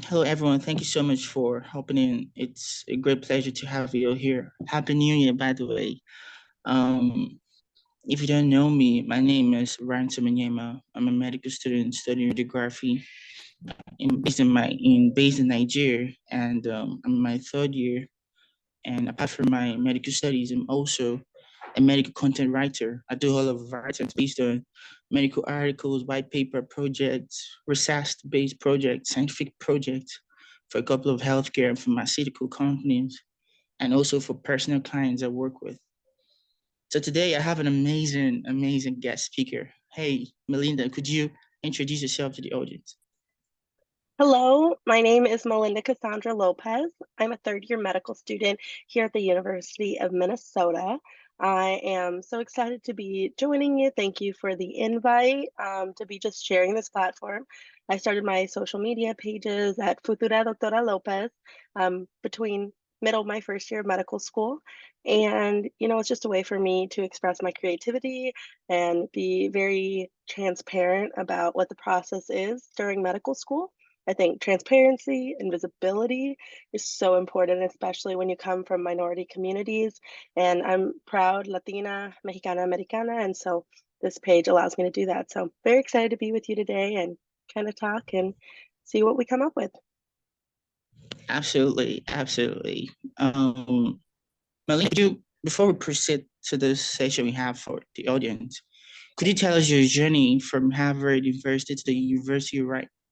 Hello, everyone. Thank you so much for helping in. It's a great pleasure to have you here. Happy New Year, by the way. Um, if you don't know me, my name is Ryan Manyema. I'm a medical student studying radiography based in Nigeria, and I'm in my third year. And apart from my medical studies, I'm also a medical content writer. I do all of writings based on medical articles, white paper projects, research-based projects, scientific projects for a couple of healthcare and pharmaceutical companies, and also for personal clients I work with. So today I have an amazing guest speaker. Hey, Melinda, could you introduce yourself to the audience? Hello, my name is Melinda Kassandra Lopez. I'm a third-year medical student here at the University of Minnesota. I am so excited to be joining you. Thank you for the invite to be just sharing this platform. I started my social media pages at Futura Doctora Lopez between middle of my first year of medical school. And, it's just a way for me to express my creativity and be very transparent about what the process is during medical school. I think transparency and visibility is so important, especially when you come from minority communities. And I'm proud Latina, Mexicana, Americana. And so this page allows me to do that. So very excited to be with you today and kind of talk and see what we come up with. Absolutely. Melinda, before we proceed to the session we have for the audience, could you tell us your journey from Harvard University to the university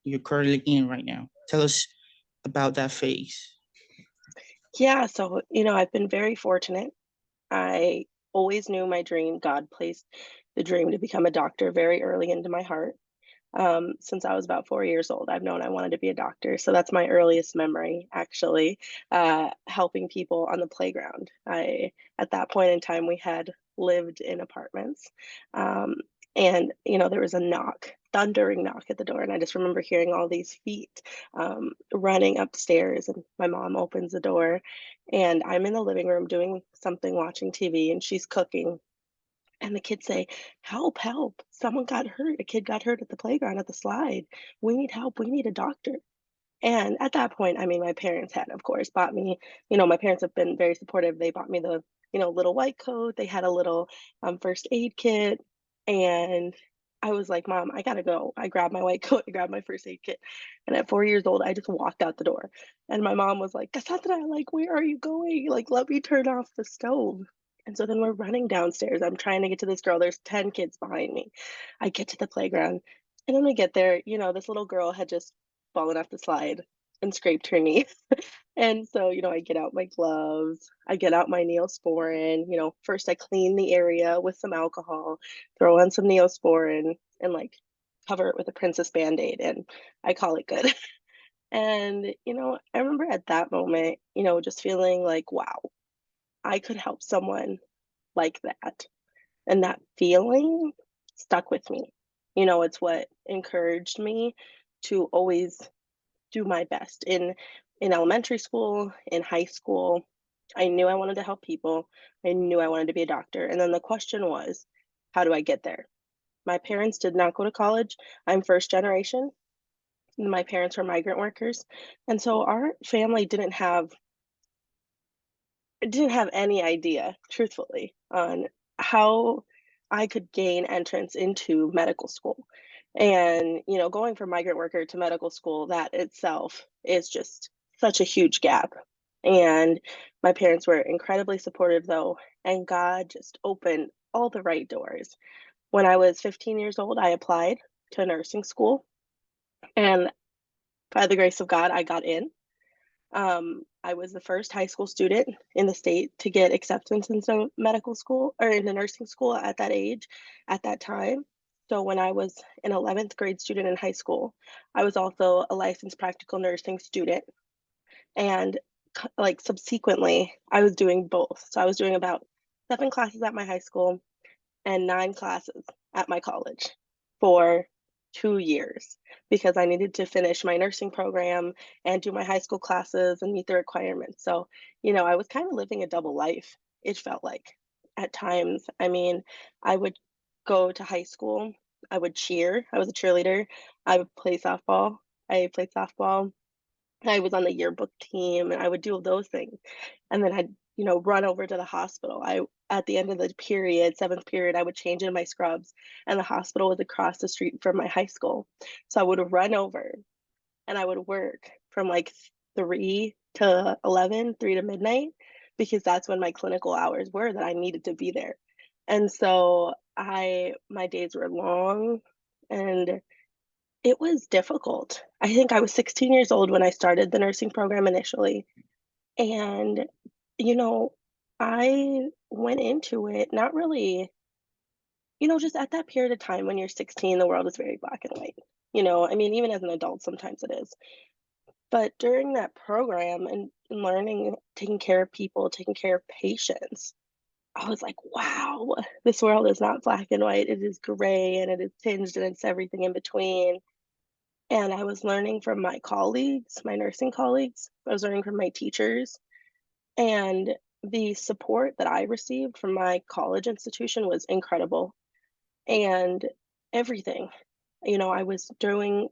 you're currently in right now? Tell us about that phase. Yeah, so, I've been very fortunate. I always knew my dream. God placed the dream to become a doctor very early into my heart. Since I was about 4 years old, I've known I wanted to be a doctor. So that's my earliest memory, actually, helping people on the playground. At that point in time, we had lived in apartments. Um, and, there was a knock, thundering knock at the door. And I just remember hearing all these feet running upstairs. And my mom opens the door, and I'm in the living room doing something, watching TV, and she's cooking, and the kids say, "Help, help. Someone got hurt. A kid got hurt at the playground at the slide. We need help. We need a doctor." And at that point, I mean, my parents had, of course, bought me, my parents have been very supportive. They bought me the, little white coat. They had a little first aid kit. And I was like, "Mom, I gotta go." I grabbed my white coat, I grabbed my first aid kit. And at 4 years old, I just walked out the door. And my mom was like, "Cassandra, like, where are you going? Like, let me turn off the stove." And so then we're running downstairs. I'm trying to get to this girl. There's 10 kids behind me. I get to the playground. And then we get there, this little girl had just fallen off the slide and scraped her knee. And so, I get out my gloves, I get out my Neosporin. First I clean the area with some alcohol, throw on some Neosporin, and like cover it with a Princess Band-Aid, and I call it good. And, I remember at that moment, just feeling like, wow, I could help someone like that. And that feeling stuck with me. It's what encouraged me to always do my best in elementary school, in high school. I knew I wanted to help people. I knew I wanted to be a doctor. And then the question was, how do I get there? My parents did not go to college. I'm first generation. My parents were migrant workers. And so our family didn't have any idea, truthfully, on how I could gain entrance into medical school. And, going from migrant worker to medical school, that itself is just such a huge gap. And my parents were incredibly supportive, though, and God just opened all the right doors. When I was 15 years old, I applied to nursing school, and by the grace of God, I got in. I was the first high school student in the state to get acceptance into medical school or into nursing school at that age, at that time. So when I was an 11th grade student in high school, I was also a licensed practical nursing student. And like subsequently, I was doing both. So I was doing about 7 classes at my high school and 9 classes at my college for 2 years because I needed to finish my nursing program and do my high school classes and meet the requirements. So, I was kind of living a double life, it felt like at times. I mean, I would go to high school, I would cheer, I was a cheerleader, I would play softball, I played softball, I was on the yearbook team and I would do those things. And then I'd, run over to the hospital. At the end of the period, seventh period, I would change into my scrubs, and the hospital was across the street from my high school. So I would run over and I would work from like 3 to 11, 3 to midnight, because that's when my clinical hours were that I needed to be there. And so my days were long and it was difficult. I think I was 16 years old when I started the nursing program initially. And, you know, I went into it not really, just at that period of time when you're 16, the world is very black and white. I mean, even as an adult, sometimes it is. But during that program and learning, taking care of people, taking care of patients, I was like, wow, this world is not black and white. It is gray and it is tinged and it's everything in between. And I was learning from my colleagues, my nursing colleagues. I was learning from my teachers. And the support that I received from my college institution was incredible. And everything, I was doing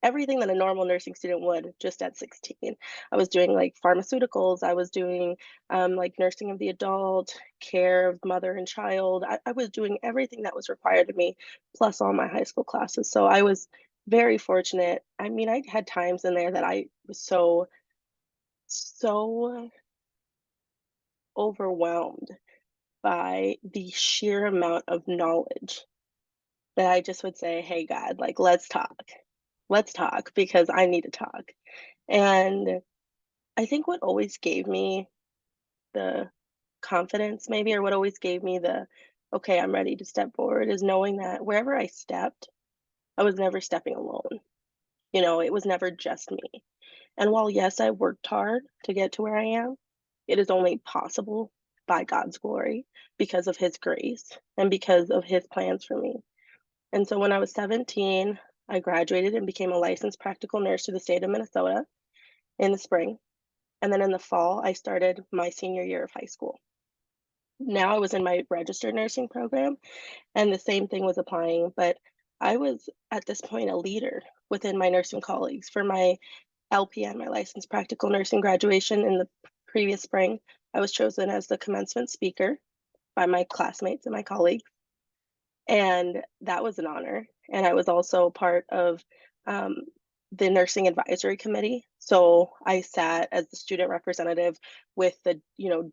everything that a normal nursing student would just at 16. I was doing like pharmaceuticals, I was doing like nursing of the adult, care of mother and child. I was doing everything that was required of me, plus all my high school classes. So I was very fortunate. I mean, I had times in there that I was so overwhelmed by the sheer amount of knowledge that I just would say, hey, God, like, let's talk. Let's talk because I need to talk. And I think what always gave me the confidence, maybe, or what always gave me the, okay, I'm ready to step forward, is knowing that wherever I stepped, I was never stepping alone. It was never just me. And while, yes, I worked hard to get to where I am, it is only possible by God's glory because of His grace and because of His plans for me. And so when I was 17, I graduated and became a licensed practical nurse through the state of Minnesota in the spring. And then in the fall, I started my senior year of high school. Now I was in my registered nursing program, and the same thing was applying, but I was at this point a leader within my nursing colleagues. For my LPN, my licensed practical nursing graduation in the previous spring, I was chosen as the commencement speaker by my classmates and my colleagues. And that was an honor. And I was also part of um, the nursing advisory committee. So I sat as the student representative with the,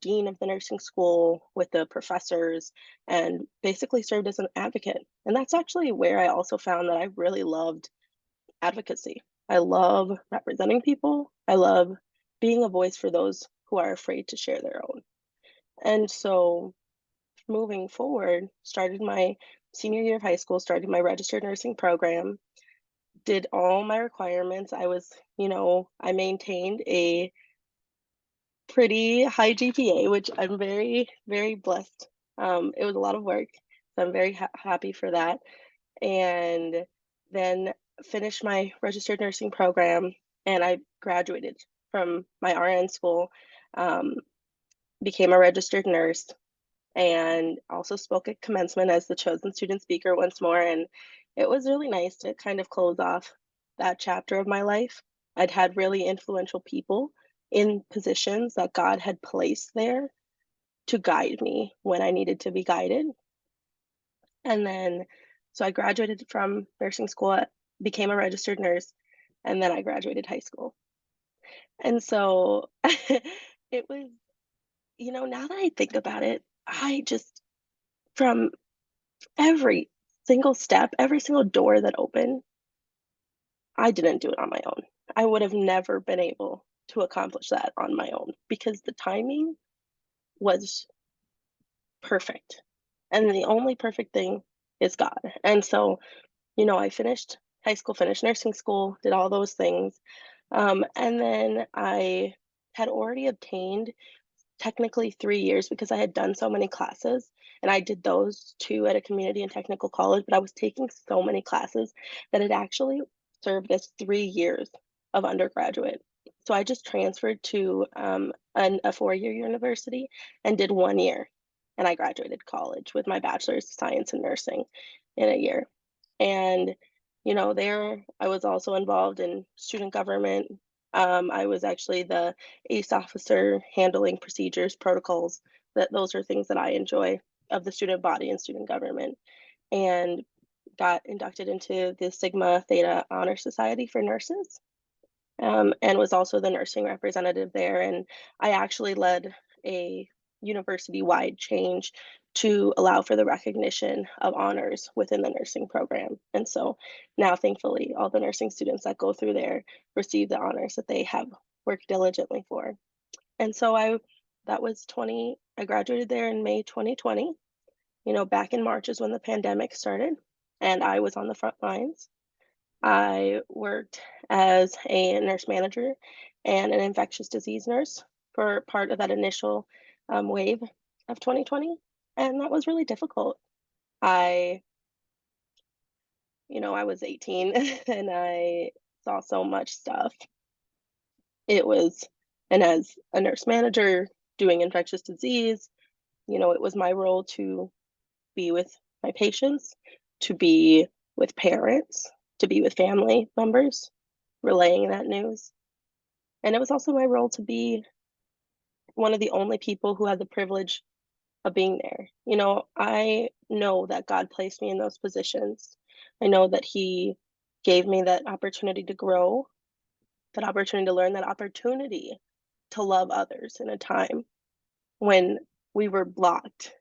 dean of the nursing school, with the professors, and basically served as an advocate. And that's actually where I also found that I really loved advocacy. I love representing people. I love being a voice for those who are afraid to share their own. And so moving forward, started my senior year of high school, started my registered nursing program, did all my requirements. I maintained a pretty high GPA, which I'm very, very blessed. It was a lot of work, so I'm very happy for that. And then finished my registered nursing program, and I graduated from my RN school, um, became a registered nurse, and also spoke at commencement as the chosen student speaker once more. And it was really nice to kind of close off that chapter of my life. I'd had really influential people in positions that God had placed there to guide me when I needed to be guided. And then, so I graduated from nursing school, became a registered nurse, and then I graduated high school. And so it was, now that I think about it, I just, from every single step, every single door that opened, I didn't do it on my own. I would have never been able to accomplish that on my own because the timing was perfect. And the only perfect thing is God. And so, I finished high school, finished nursing school, did all those things. And then I had already obtained technically 3 years because I had done so many classes, and I did those 2 at a community and technical college, but I was taking so many classes that it actually served as 3 years of undergraduate. So I just transferred to a 4-year university and did 1 year, and I graduated college with my bachelor's of science in nursing in a year. And there I was also involved in student government, I was actually the ACE officer handling procedures, protocols. Those are things that I enjoy of the student body and student government, and got inducted into the Sigma Theta Honor Society for nurses, and was also the nursing representative there. And I actually led a university-wide change to allow for the recognition of honors within the nursing program. And so now, thankfully, all the nursing students that go through there receive the honors that they have worked diligently for. And so I graduated there in May 2020. Back in March is when the pandemic started, and I was on the front lines. I worked as a nurse manager and an infectious disease nurse for part of that initial wave of 2020. And that was really difficult. I, I was 18 and I saw so much stuff. And as a nurse manager doing infectious disease, it was my role to be with my patients, to be with parents, to be with family members, relaying that news. And it was also my role to be one of the only people who had the privilege of being there. I know that God placed me in those positions. I know that He gave me that opportunity to grow, that opportunity to learn, that opportunity to love others in a time when we were blocked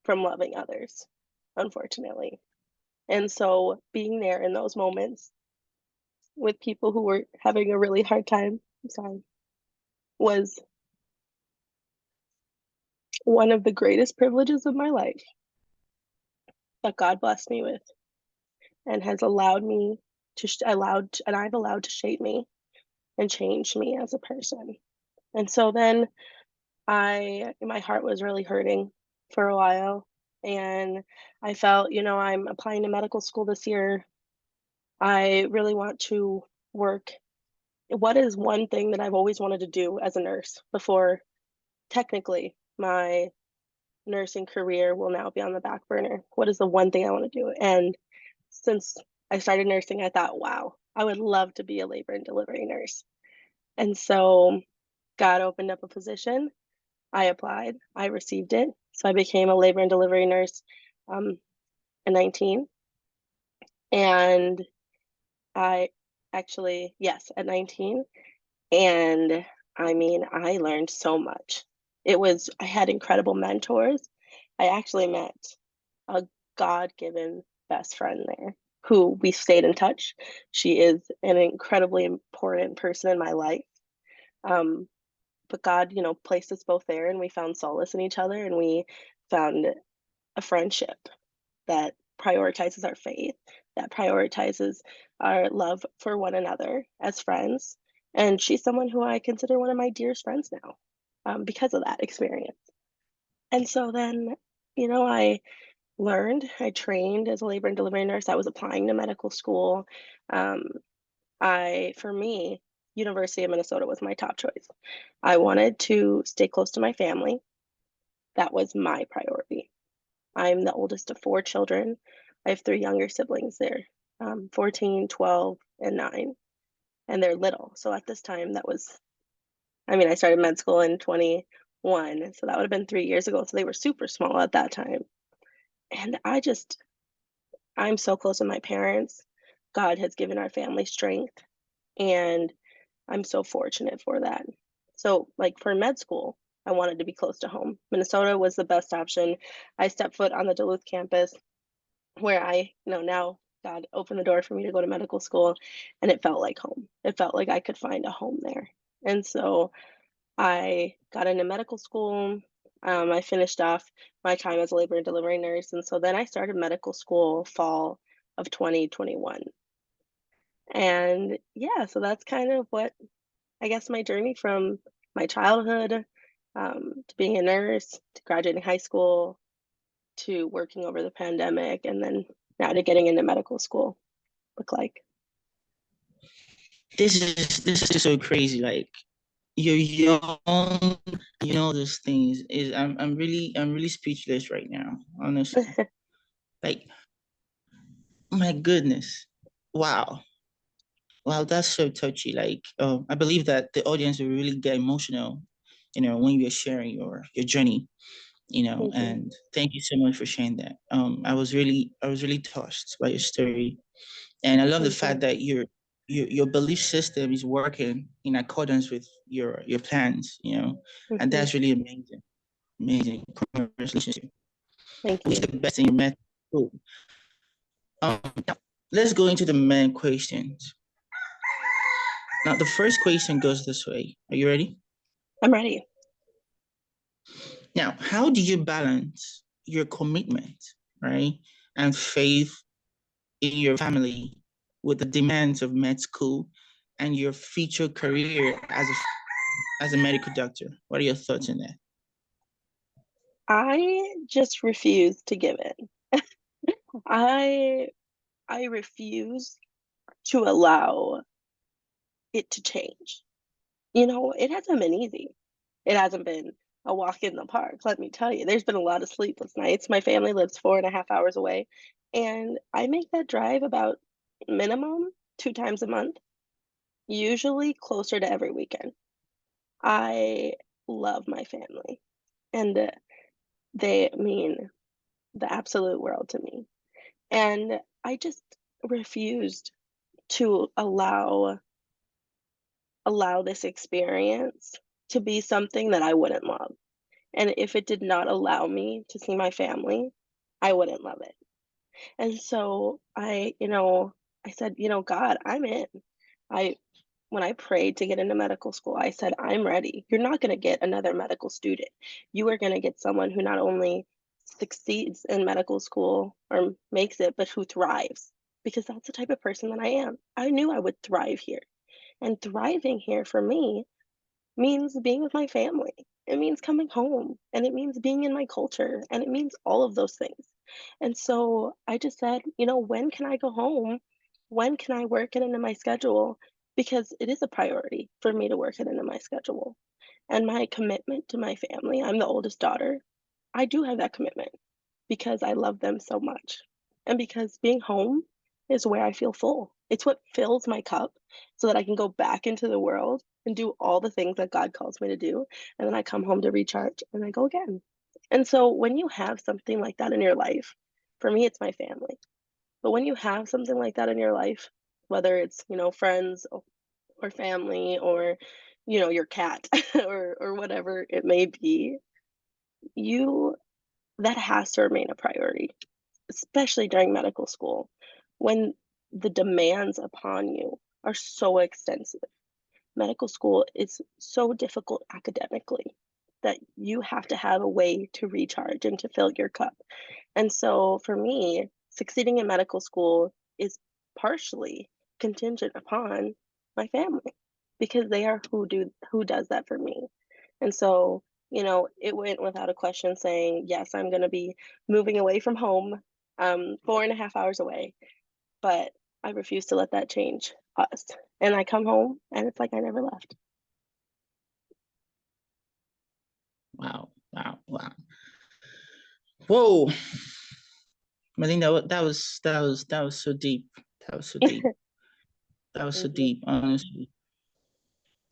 from loving others, unfortunately. And so being there in those moments with people who were having a really hard time, I'm sorry, was one of the greatest privileges of my life that God blessed me with and has allowed me to I've allowed to shape me and change me as a person. And so then my heart was really hurting for a while, and I felt, I'm applying to medical school this year. I really want to work. What is one thing that I've always wanted to do as a nurse before technically my nursing career will now be on the back burner? What is the one thing I want to do? And since I started nursing, I thought, wow, I would love to be a labor and delivery nurse. And so God opened up a position. I applied, I received it. So I became a labor and delivery nurse at 19. And I yes, at 19. And I mean, I learned so much. I had incredible mentors. I actually met a God-given best friend there who we stayed in touch. She is an incredibly important person in my life. But God, placed us both there, and we found solace in each other, and we found a friendship that prioritizes our faith, that prioritizes our love for one another as friends. And she's someone who I consider one of my dearest friends now, because of that experience. And so then, I trained as a labor and delivery nurse. I was applying to medical school. For me, University of Minnesota was my top choice. I wanted to stay close to my family. That was my priority. I'm the oldest of 4 children. I have 3 younger siblings. They're 14, 12, and 9, and they're little. So at this time, I started med school in 21, so that would have been 3 years ago. So they were super small at that time. And I'm so close with my parents. God has given our family strength, and I'm so fortunate for that. So, like for med school, I wanted to be close to home. Minnesota was the best option. I stepped foot on the Duluth campus where now God opened the door for me to go to medical school, and it felt like home. It felt like I could find a home there. And so I got into medical school. I finished off my time as a labor and delivery nurse. And so then I started medical school fall of 2021. And yeah, so that's kind of what I guess my journey from my childhood to being a nurse, to graduating high school, to working over the pandemic, and then now to getting into medical school look like. This is so crazy. Like you're young, those things. I'm really speechless right now, honestly. Like, my goodness. Wow. Wow, that's so touchy. Like, I believe that the audience will really get emotional, when you're sharing your journey, Thank you. and thank you so much for sharing that. I was really touched by your story, and I love the Thank fact you. that your belief system is working in accordance with your plans, and Hmm. that's really amazing. Amazing. Congratulations. Thank Wish you. the best in your math. Cool. Now, let's go into the main questions. Now, the first question goes this way. Are you ready? I'm ready. Now, how do you balance your commitment, right, and faith in your family with the demands of med school and your future career as a medical doctor? What are your thoughts on that? I just refuse to give in. I I refuse to allow it to change. It hasn't been easy. It hasn't been a walk in the park, let me tell you. There's been a lot of sleepless nights. My family lives 4.5 hours away, and I make that drive about minimum 2 times a month, usually closer to every weekend. I love my family, and they mean the absolute world to me. And I just refused to allow this experience to be something that I wouldn't love. And if it did not allow me to see my family, I wouldn't love it. And so I said, God, I'm in. I When I prayed to get into medical school, I said, I'm ready. You're not going to get another medical student. You are going to get someone who not only succeeds in medical school or makes it, but who thrives, because that's the type of person that I am. I knew I would thrive here. And thriving here for me means being with my family. It means coming home, and it means being in my culture, and it means all of those things. And so I just said, when can I go home? When can I work it into my schedule? Because it is a priority for me to work it into my schedule. And my commitment to my family, I'm the oldest daughter. I do have that commitment because I love them so much. And because being home is where I feel full. It's what fills my cup so that I can go back into the world and do all the things that God calls me to do. And then I come home to recharge and I go again. And so when you have something like that in your life, for me, it's my family. But when you have something like that in your life, whether it's, friends or family or, your cat or whatever it may be, you that has to remain a priority, especially during medical school when the demands upon you are so extensive. Medical school is so difficult academically that you have to have a way to recharge and to fill your cup. And so for me, succeeding in medical school is partially contingent upon my family because they are who does that for me. And so, it went without a question saying, yes, I'm going to be moving away from home, 4.5 hours away, but I refuse to let that change us. And I come home and it's like I never left. Wow, wow, wow. Whoa, Melinda, that was so deep. That was so deep. That was so Thank you. deep, honestly.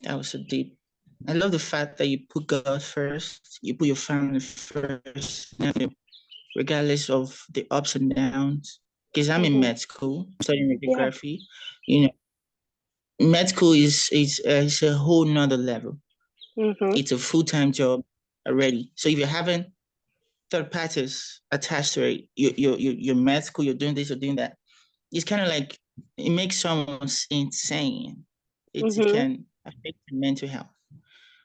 That was so deep. I love the fact that you put God first, you put your family first, regardless of the ups and downs. Because I'm in Hmm. med school, studying Yeah. radiography. You know, med school is a whole nother level. Hmm. It's a full-time job already. So if you're having third parties attached to it, your med school, you're doing this, you're doing that. It's kind of like it makes someone insane. It Hmm. can affect your mental health.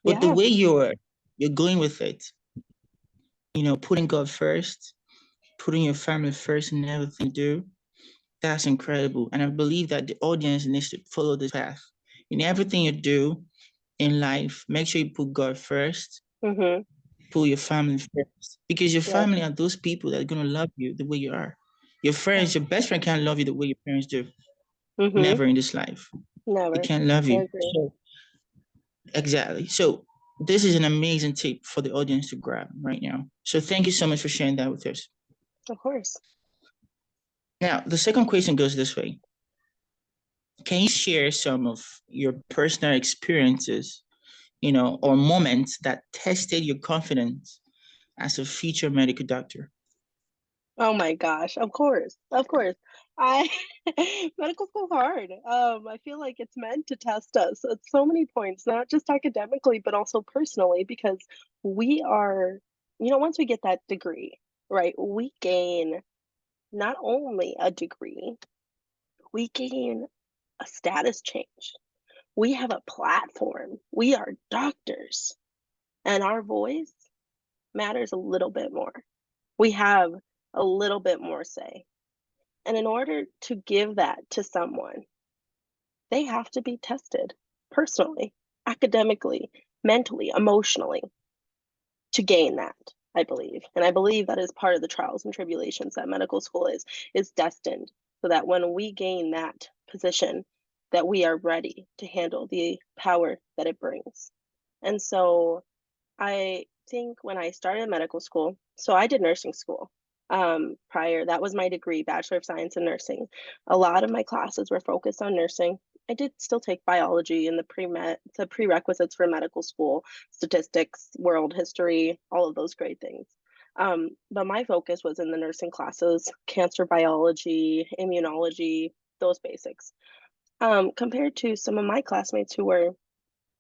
But the Yeah. way you're going with it, putting God first, putting your family first in everything you do, that's incredible. And I believe that the audience needs to follow this path. In everything you do in life, make sure you put God first, Hmm. put your family first. Because your Yep. family are those people that are gonna love you the way you are. Your Yeah. friends, your best friend can't love you the way your parents do. Hmm. Never in this life. They Never. can't love I you. agree. So exactly. So this is an amazing tip for the audience to grab right now. So thank you so much for sharing that with us. Of course. Now, the second question goes this way. can you share some of your personal experiences, or moments that tested your confidence as a future medical doctor? Oh my gosh, of course, of course. I medical school's hard. I feel like it's meant to test us at so many points, not just academically, but also personally, because we are, once we get that degree, right, we gain not only a degree, we gain a status change. We have a platform. We are doctors, and our voice matters a little bit more. We have a little bit more say. And in order to give that to someone, they have to be tested personally, academically, mentally, emotionally to gain that, I believe. And I believe that is part of the trials and tribulations that medical school is destined so that when we gain that position, that we are ready to handle the power that it brings. And so I think when I started medical school, so I did nursing school prior. That was my degree, Bachelor of Science in Nursing. A lot of my classes were focused on nursing. I did still take biology and the prerequisites for medical school, statistics, world history, all of those great things. But my focus was in the nursing classes, cancer biology, immunology, those basics. Compared to some of my classmates who were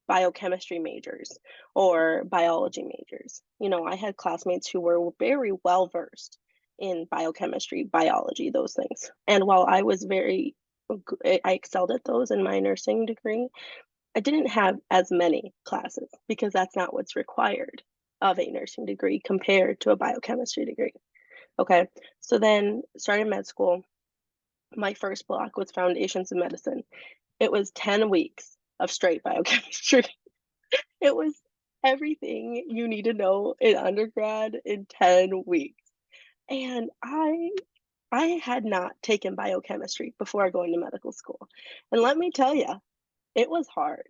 biochemistry majors or biology majors. I had classmates who were very well versed in biochemistry, biology, those things. And while I excelled at those in my nursing degree, I didn't have as many classes because that's not what's required of a nursing degree compared to a biochemistry degree. Okay. So then started med school. My first block was foundations of medicine. It was 10 weeks of straight biochemistry. It was everything you need to know in undergrad in 10 weeks. And I had not taken biochemistry before going to medical school. And let me tell you, it was hard.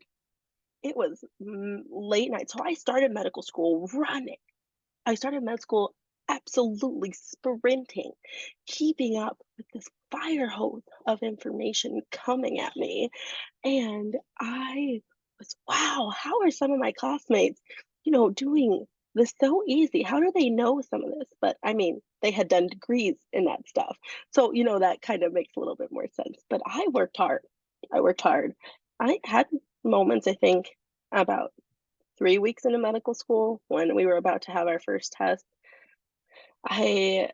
It was late night. So I started medical school running. I started med school absolutely sprinting, keeping up with this fire hose of information coming at me. And I was, wow, how are some of my classmates, doing this so easy? How do they know some of this? But I mean, they had done degrees in that stuff. So, that kind of makes a little bit more sense. But I worked hard. I worked hard. I had moments, I think, about 3 weeks into medical school when we were about to have our first test. I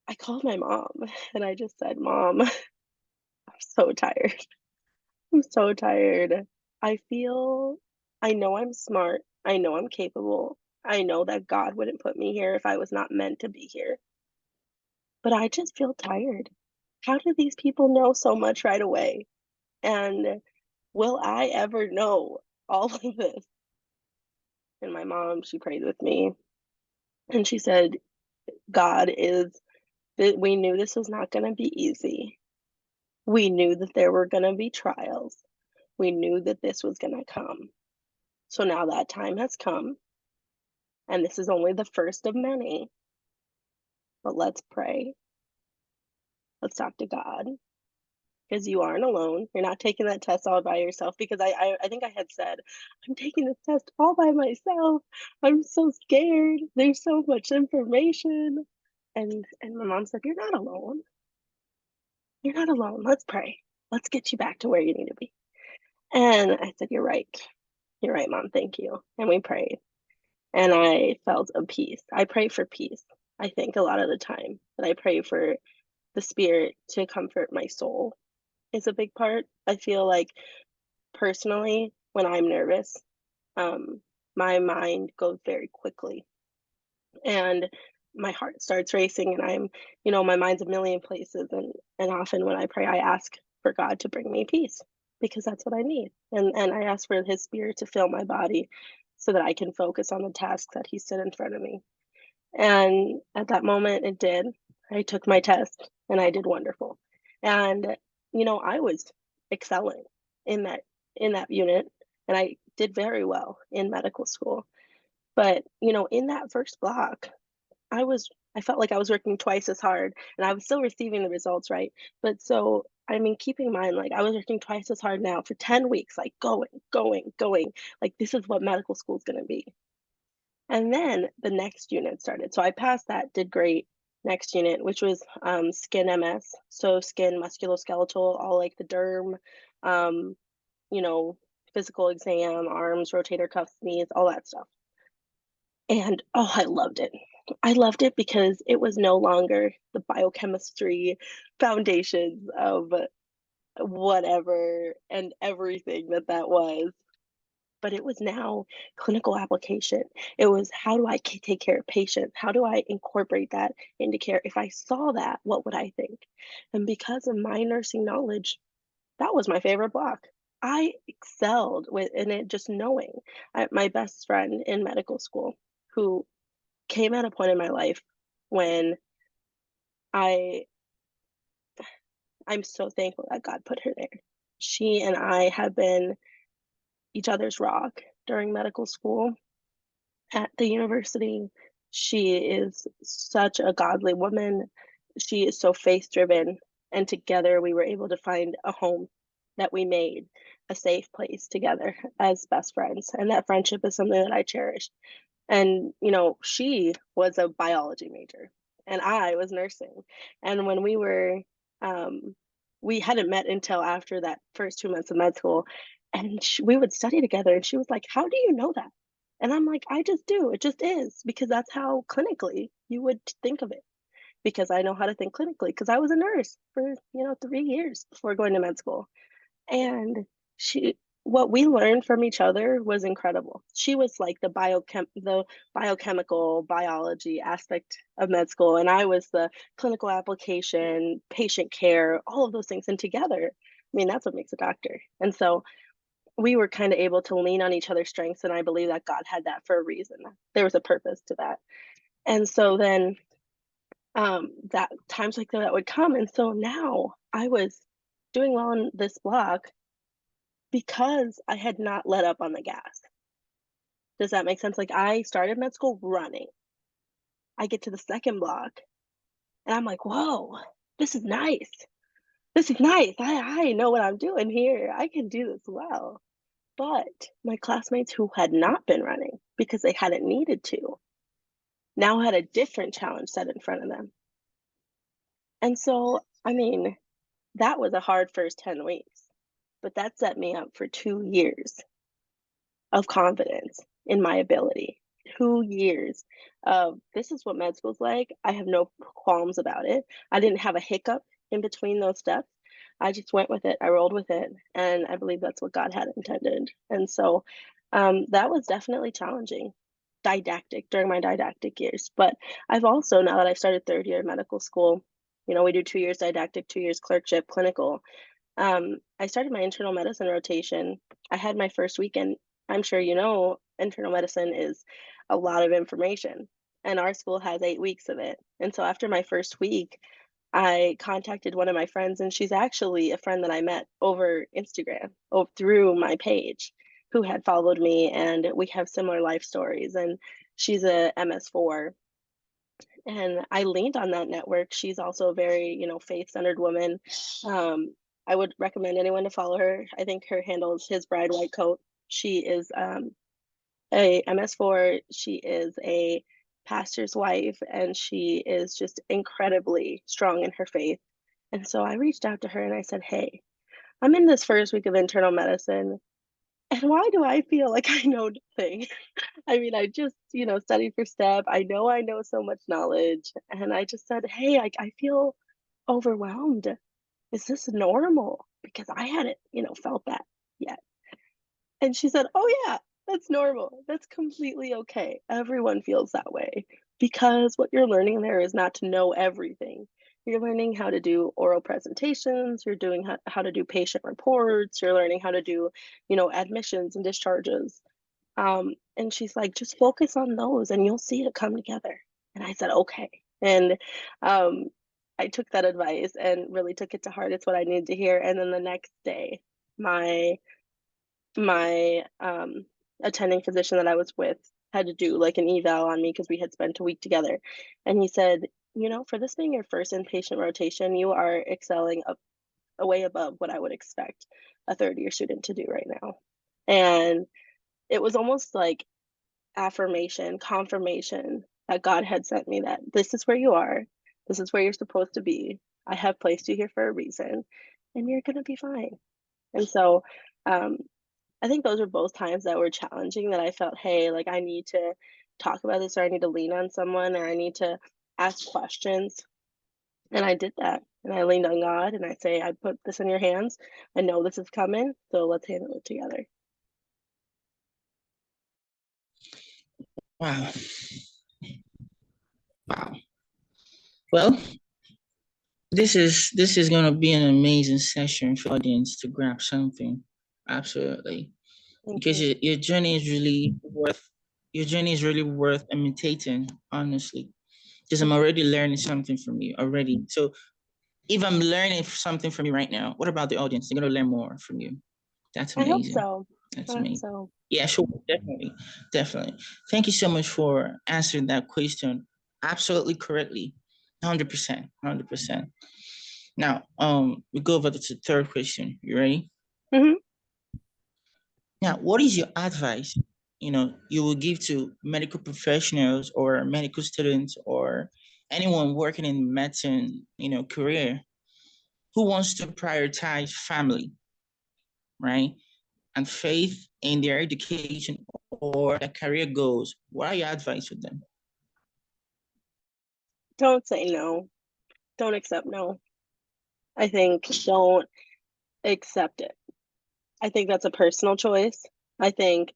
I called my mom and I just said, Mom, I'm so tired. I'm so tired. I feel, I know I'm smart. I know I'm capable. I know that God wouldn't put me here if I was not meant to be here. But I just feel tired. How do these people know so much right away? And will I ever know all of this? And my mom, she prayed with me and she said, God is, that we knew this was not going to be easy. We knew that there were going to be trials. We knew that this was going to come. So now that time has come, and this is only the first of many. But let's pray. Let's talk to God because you aren't alone. You're not taking that test all by yourself because I think I had said, I'm taking this test all by myself. I'm so scared. There's so much information. And my mom said, You're not alone. You're not alone. Let's pray. Let's get you back to where you need to be. And I said, You're right. You're right, Mom. Thank you. And we prayed. And I felt a peace. I pray for peace. I think a lot of the time that I pray for the spirit to comfort my soul is a big part. I feel like personally, when I'm nervous, my mind goes very quickly and my heart starts racing and my mind's a million places. And often when I pray, I ask for God to bring me peace because that's what I need. And I ask for his spirit to fill my body so that I can focus on the tasks that he set in front of me. And at that moment, it did. I took my test and I did wonderful. And, I was excelling in that unit and I did very well in medical school. But, in that first block, I felt like I was working twice as hard and I was still receiving the results, right? But so I mean, keep in mind, like, I was working twice as hard now for 10 weeks, like, going, like, this is what medical school is gonna be. And then the next unit started. So I passed that, did great. Next unit, which was skin MS, so skin, musculoskeletal, all like the derm, um, you know, physical exam, arms, rotator cuffs, knees, all that stuff. And oh, I loved it. I loved it because it was no longer the biochemistry foundations of whatever and everything that that was, but it was now clinical application. It was, how do I take care of patients? How do I incorporate that into care? If I saw that, what would I think? And because of my nursing knowledge, that was my favorite block. I excelled with in it, just knowing. My best friend in medical school, who came at a point in my life when I I'm so thankful that God put her there. She and I have been each other's rock during medical school at the university. She is such a godly woman. She is so faith driven. And together we were able to find a home that we made, a safe place together as best friends. And that friendship is something that I cherish. And, she was a biology major and I was nursing. And when um, we hadn't met until after that first 2 months of med school, and we would study together. And she was like, "How do you know that?" And I'm like, "I just do. It just is because that's how clinically you would think of it." Because I know how to think clinically because I was a nurse for 3 years before going to med school. And she what we learned from each other was incredible. She was like the biochemical biology aspect of med school, and I was the clinical application, patient care, all of those things. And together, I mean, that's what makes a doctor. And so we were kind of able to lean on each other's strengths, and I believe that God had that for a reason. There was a purpose to that. And so then that times like that would come. And so now I was doing well in this block because I had not let up on the gas. Does that make sense? Like, I started med school running. I get to the second block and I'm like, "Whoa, this is nice. This is nice. I know what I'm doing here. I can do this well." But my classmates who had not been running because they hadn't needed to now had a different challenge set in front of them. And so, I mean, that was a hard first 10 weeks, but that set me up for 2 years of confidence in my ability. 2 years of, this is what med school's like. I have no qualms about it. I didn't have a hiccup in between those steps. I just went with it. I rolled with it. And I believe that's what God had intended. And so that was definitely challenging, didactic during my didactic years. But I've also, now that I've started third year medical school, we do 2 years didactic, 2 years clerkship, clinical. I started my internal medicine rotation. I had my first weekend. I'm sure internal medicine is a lot of information, and our school has 8 weeks of it. And so after my first week, I contacted one of my friends, and she's actually a friend that I met over Instagram, through my page, who had followed me, and we have similar life stories. And she's a MS4, and I leaned on that network. She's also a very, faith-centered woman. I would recommend anyone to follow her. I think her handle is His Bride White Coat. She is a MS4. She is a pastor's wife, and she is just incredibly strong in her faith. And so I reached out to her and I said, "Hey, I'm in this first week of internal medicine, and why do I feel like I know nothing?" I mean, I just, studied for STEP. I know so much knowledge. And I just said, "Hey, I feel overwhelmed. Is this normal?" Because I hadn't, felt that yet. And she said, "Oh, yeah, that's normal. That's completely okay. Everyone feels that way because what you're learning there is not to know everything. You're learning how to do oral presentations, you're doing how to do patient reports, you're learning how to do, admissions and discharges." And she's like, "Just focus on those and you'll see it come together." And I said, "Okay." And um, I took that advice and really took it to heart. It's what I needed to hear. And then the next day, my attending physician that I was with had to do like an eval on me because we had spent a week together. And he said, "For this being your first inpatient rotation, you are excelling way above what I would expect a third year student to do right now. And it was almost like affirmation, confirmation that God had sent me that this is where you are, this is where you're supposed to be. I have placed you here for a reason, and you're going to be fine. And so, um, I think those are both times that were challenging that I felt, hey, like I need to talk about this, or I need to lean on someone, or I need to ask questions. And I did that. And I leaned on God and I say, I put this in your hands. I know this is coming. So let's handle it together. Wow. Wow. Well, this is gonna be an amazing session for the audience to grab something. Absolutely. Thank Because you. your journey is really worth imitating, honestly. Because I'm already learning something from you already. So if I'm learning something from you right now, what about the audience? They're gonna learn more from you. That's I hope amazing. so. That's I hope amazing. so. Yeah, sure, definitely, definitely. Thank you so much for answering that question absolutely correctly, 100%, 100%. Now, we go over to the third question. You ready? Hmm. Now, what is your advice? You will give to medical professionals or medical students or anyone working in medicine, career who wants to prioritize family, right? And faith in their education or their career goals. What are your advice for them? Don't say no. Don't accept no. I think don't accept it. I think that's a personal choice. I think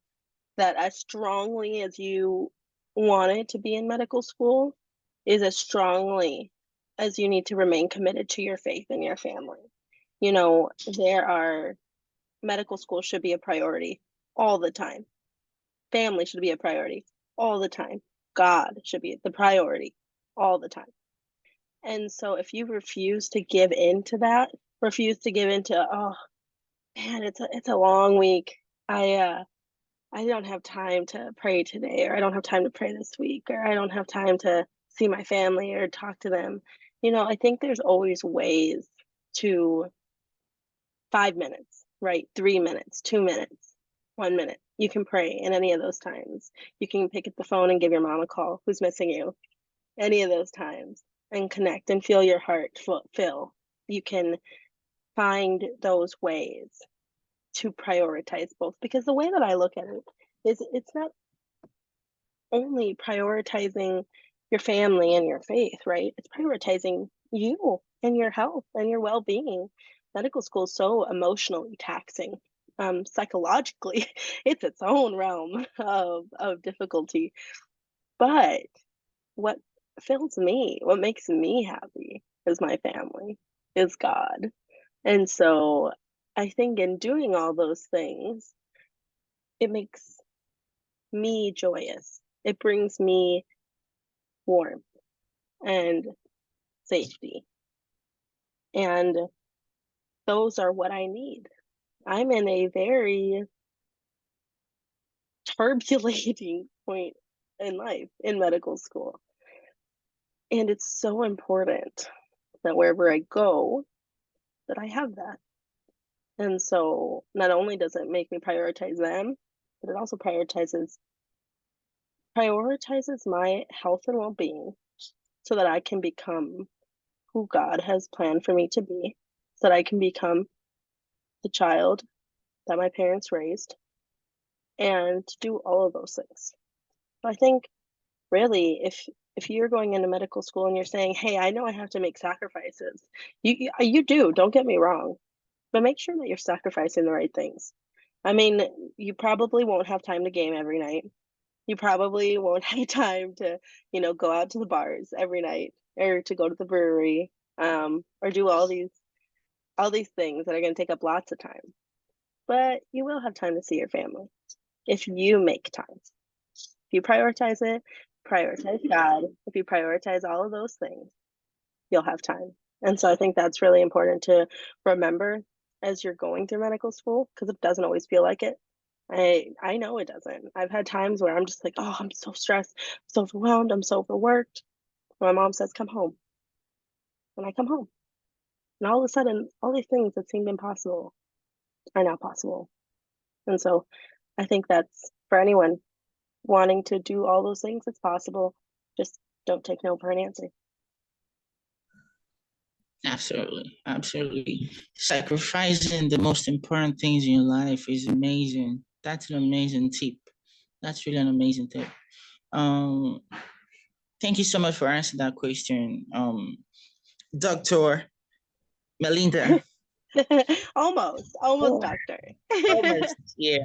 that as strongly as you wanted to be in medical school is as strongly as you need to remain committed to your faith and your family. There are medical school should be a priority all the time. Family should be a priority all the time. God should be the priority all the time. And so if you refuse to give into that, refuse to give into, oh man, it's a long week. I don't have time to pray today, or I don't have time to pray this week, or I don't have time to see my family or talk to them. I think there's always ways to 5 minutes, right? 3 minutes, 2 minutes, 1 minute. You can pray in any of those times. You can pick up the phone and give your mom a call who's missing you, any of those times, and connect and feel your heart fill. You can find those ways to prioritize both, because the way that I look at it is it's not only prioritizing your family and your faith, right? It's prioritizing you and your health and your well-being. Medical school is so emotionally taxing. Psychologically, it's its own realm of difficulty. But what fills me, what makes me happy is my family, is God. And so I think in doing all those things, it makes me joyous. It brings me warmth and safety. And those are what I need. I'm in a very turbulating point in life in medical school. And it's so important that wherever I go, that I have that. And so not only does it make me prioritize them, but it also prioritizes my health and well-being so that I can become who God has planned for me to be, so that I can become the child that my parents raised, and to do all of those things. I think really if you're going into medical school and you're saying, "Hey, I know I have to make sacrifices." You do, don't get me wrong, but make sure that you're sacrificing the right things. I mean, you probably won't have time to game every night. You probably won't have time to, go out to the bars every night or to go to the brewery, or do all these things that are going to take up lots of time. But you will have time to see your family if you make time. If you prioritize it, prioritize God, if you prioritize all of those things, you'll have time. And so I think that's really important to remember as you're going through medical school, because it doesn't always feel like it. I know it doesn't. I've had times where I'm just like, oh, I'm so stressed, I'm so overwhelmed, I'm so overworked. My mom says, come home. And I come home. And all of a sudden, all these things that seemed impossible are now possible. And so I think that's for anyone wanting to do all those things, it's possible. Just don't take no for an answer. Absolutely, absolutely. Sacrificing the most important things in your life is amazing. That's an amazing tip. That's really an amazing tip. Um, thank you so much for answering that question, Doctor Melinda. Almost, Oh, doctor. almost, yeah,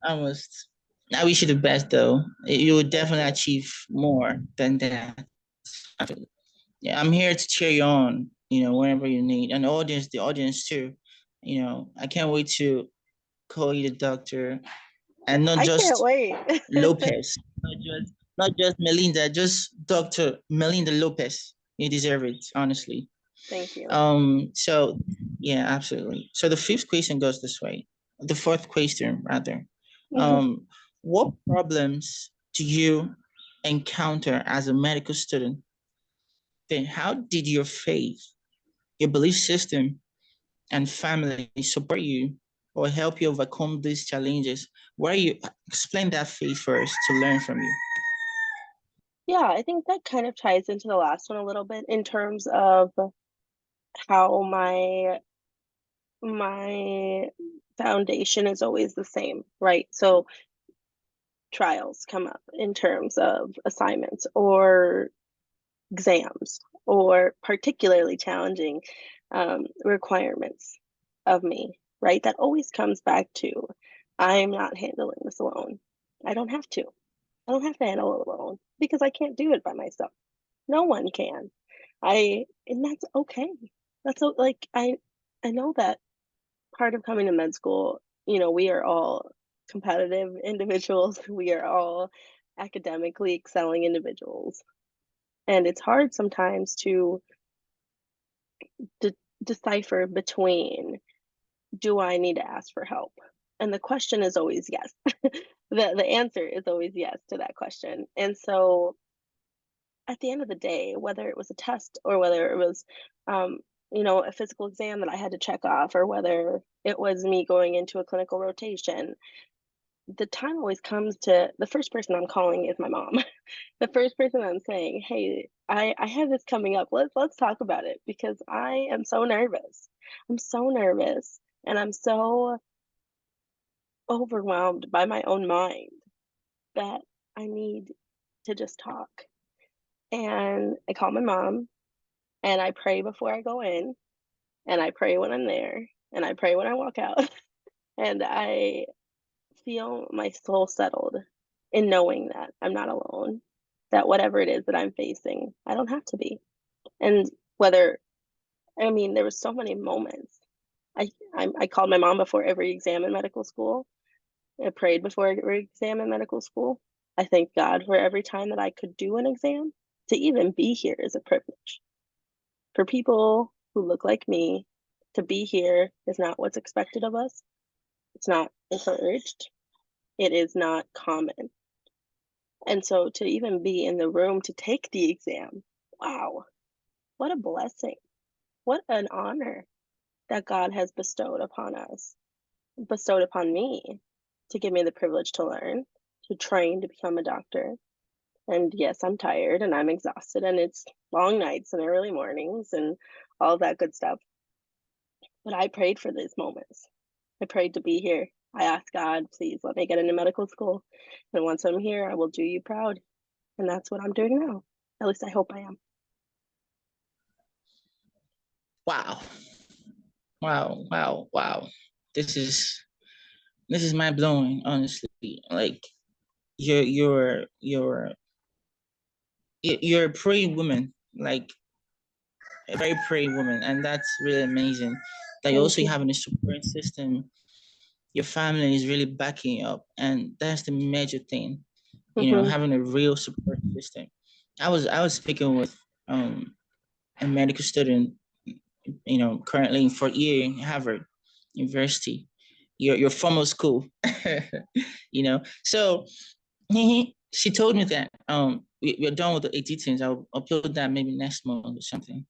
almost. I wish you the best, though. You will Thank definitely you. achieve more than that. Yeah, I'm here to cheer you on, whenever you need. And the audience too. I can't wait to call you the doctor, and not I can't just wait. Lopez, not just Melinda, just Dr. Melinda Lopez. You deserve it, honestly. Thank you. So yeah, absolutely. So the fifth question goes this way. The fourth question, rather. Um, what problems do you encounter as a medical student? Then how did your faith, your belief system, and family support you or help you overcome these challenges? Where you explain that faith first to learn from you? Yeah, I think that kind of ties into the last one a little bit in terms of how my foundation is always the same, right? So trials come up in terms of assignments or exams or particularly challenging requirements of me, right? That always comes back to I'm not handling this alone. I don't have to. I don't have to handle it alone because I can't do it by myself. No one can. And that's okay. Like I know that part of coming to med school, we are all competitive individuals. We are all academically excelling individuals. And it's hard sometimes to de- decipher between do I need to ask for help? And the question is always yes. The answer is always yes to that question. And so at the end of the day, whether it was a test or whether it was, um, a physical exam that I had to check off, or whether it was me going into a clinical rotation, the time always comes to the first person I'm calling is my mom. The first person I'm saying, "Hey, I have this coming up. Let's talk about it because I am so nervous. I'm so nervous and I'm so overwhelmed by my own mind that I need to just talk." And I call my mom and I pray before I go in and I pray when I'm there and I pray when I walk out. And I feel my soul settled in knowing that I'm not alone, that whatever it is that I'm facing, I don't have to be. And whether, I mean, there was so many moments. I called my mom before every exam in medical school. I prayed before every exam in medical school. I thank God for every time that I could do an exam. To even be here is a privilege. For people who look like me, to be here is not what's expected of us. It's not encouraged. It is not common. And so to even be in the room to take the exam, wow, what a blessing. What an honor that God has bestowed upon us, bestowed upon me to give me the privilege to learn, to train to become a doctor. And yes, I'm tired and I'm exhausted and it's long nights and early mornings and all that good stuff. But I prayed for these moments. I prayed to be here. I asked God, please let me get into medical school. And once I'm here, I will do you proud. And that's what I'm doing now. At least I hope I am. Wow. Wow. Wow. Wow. This is this is mind blowing, honestly. Like you're you're you're you're a praying woman, like a very praying woman, and that's really amazing. That you Thank also you. having a support system. Your family is really backing you up, and that's the major thing. Hmm. Having a real support system. I was speaking with a medical student, currently in fourth year in Harvard University, your former school. So she told me that we're done with the 18s. I'll upload that maybe next month or something.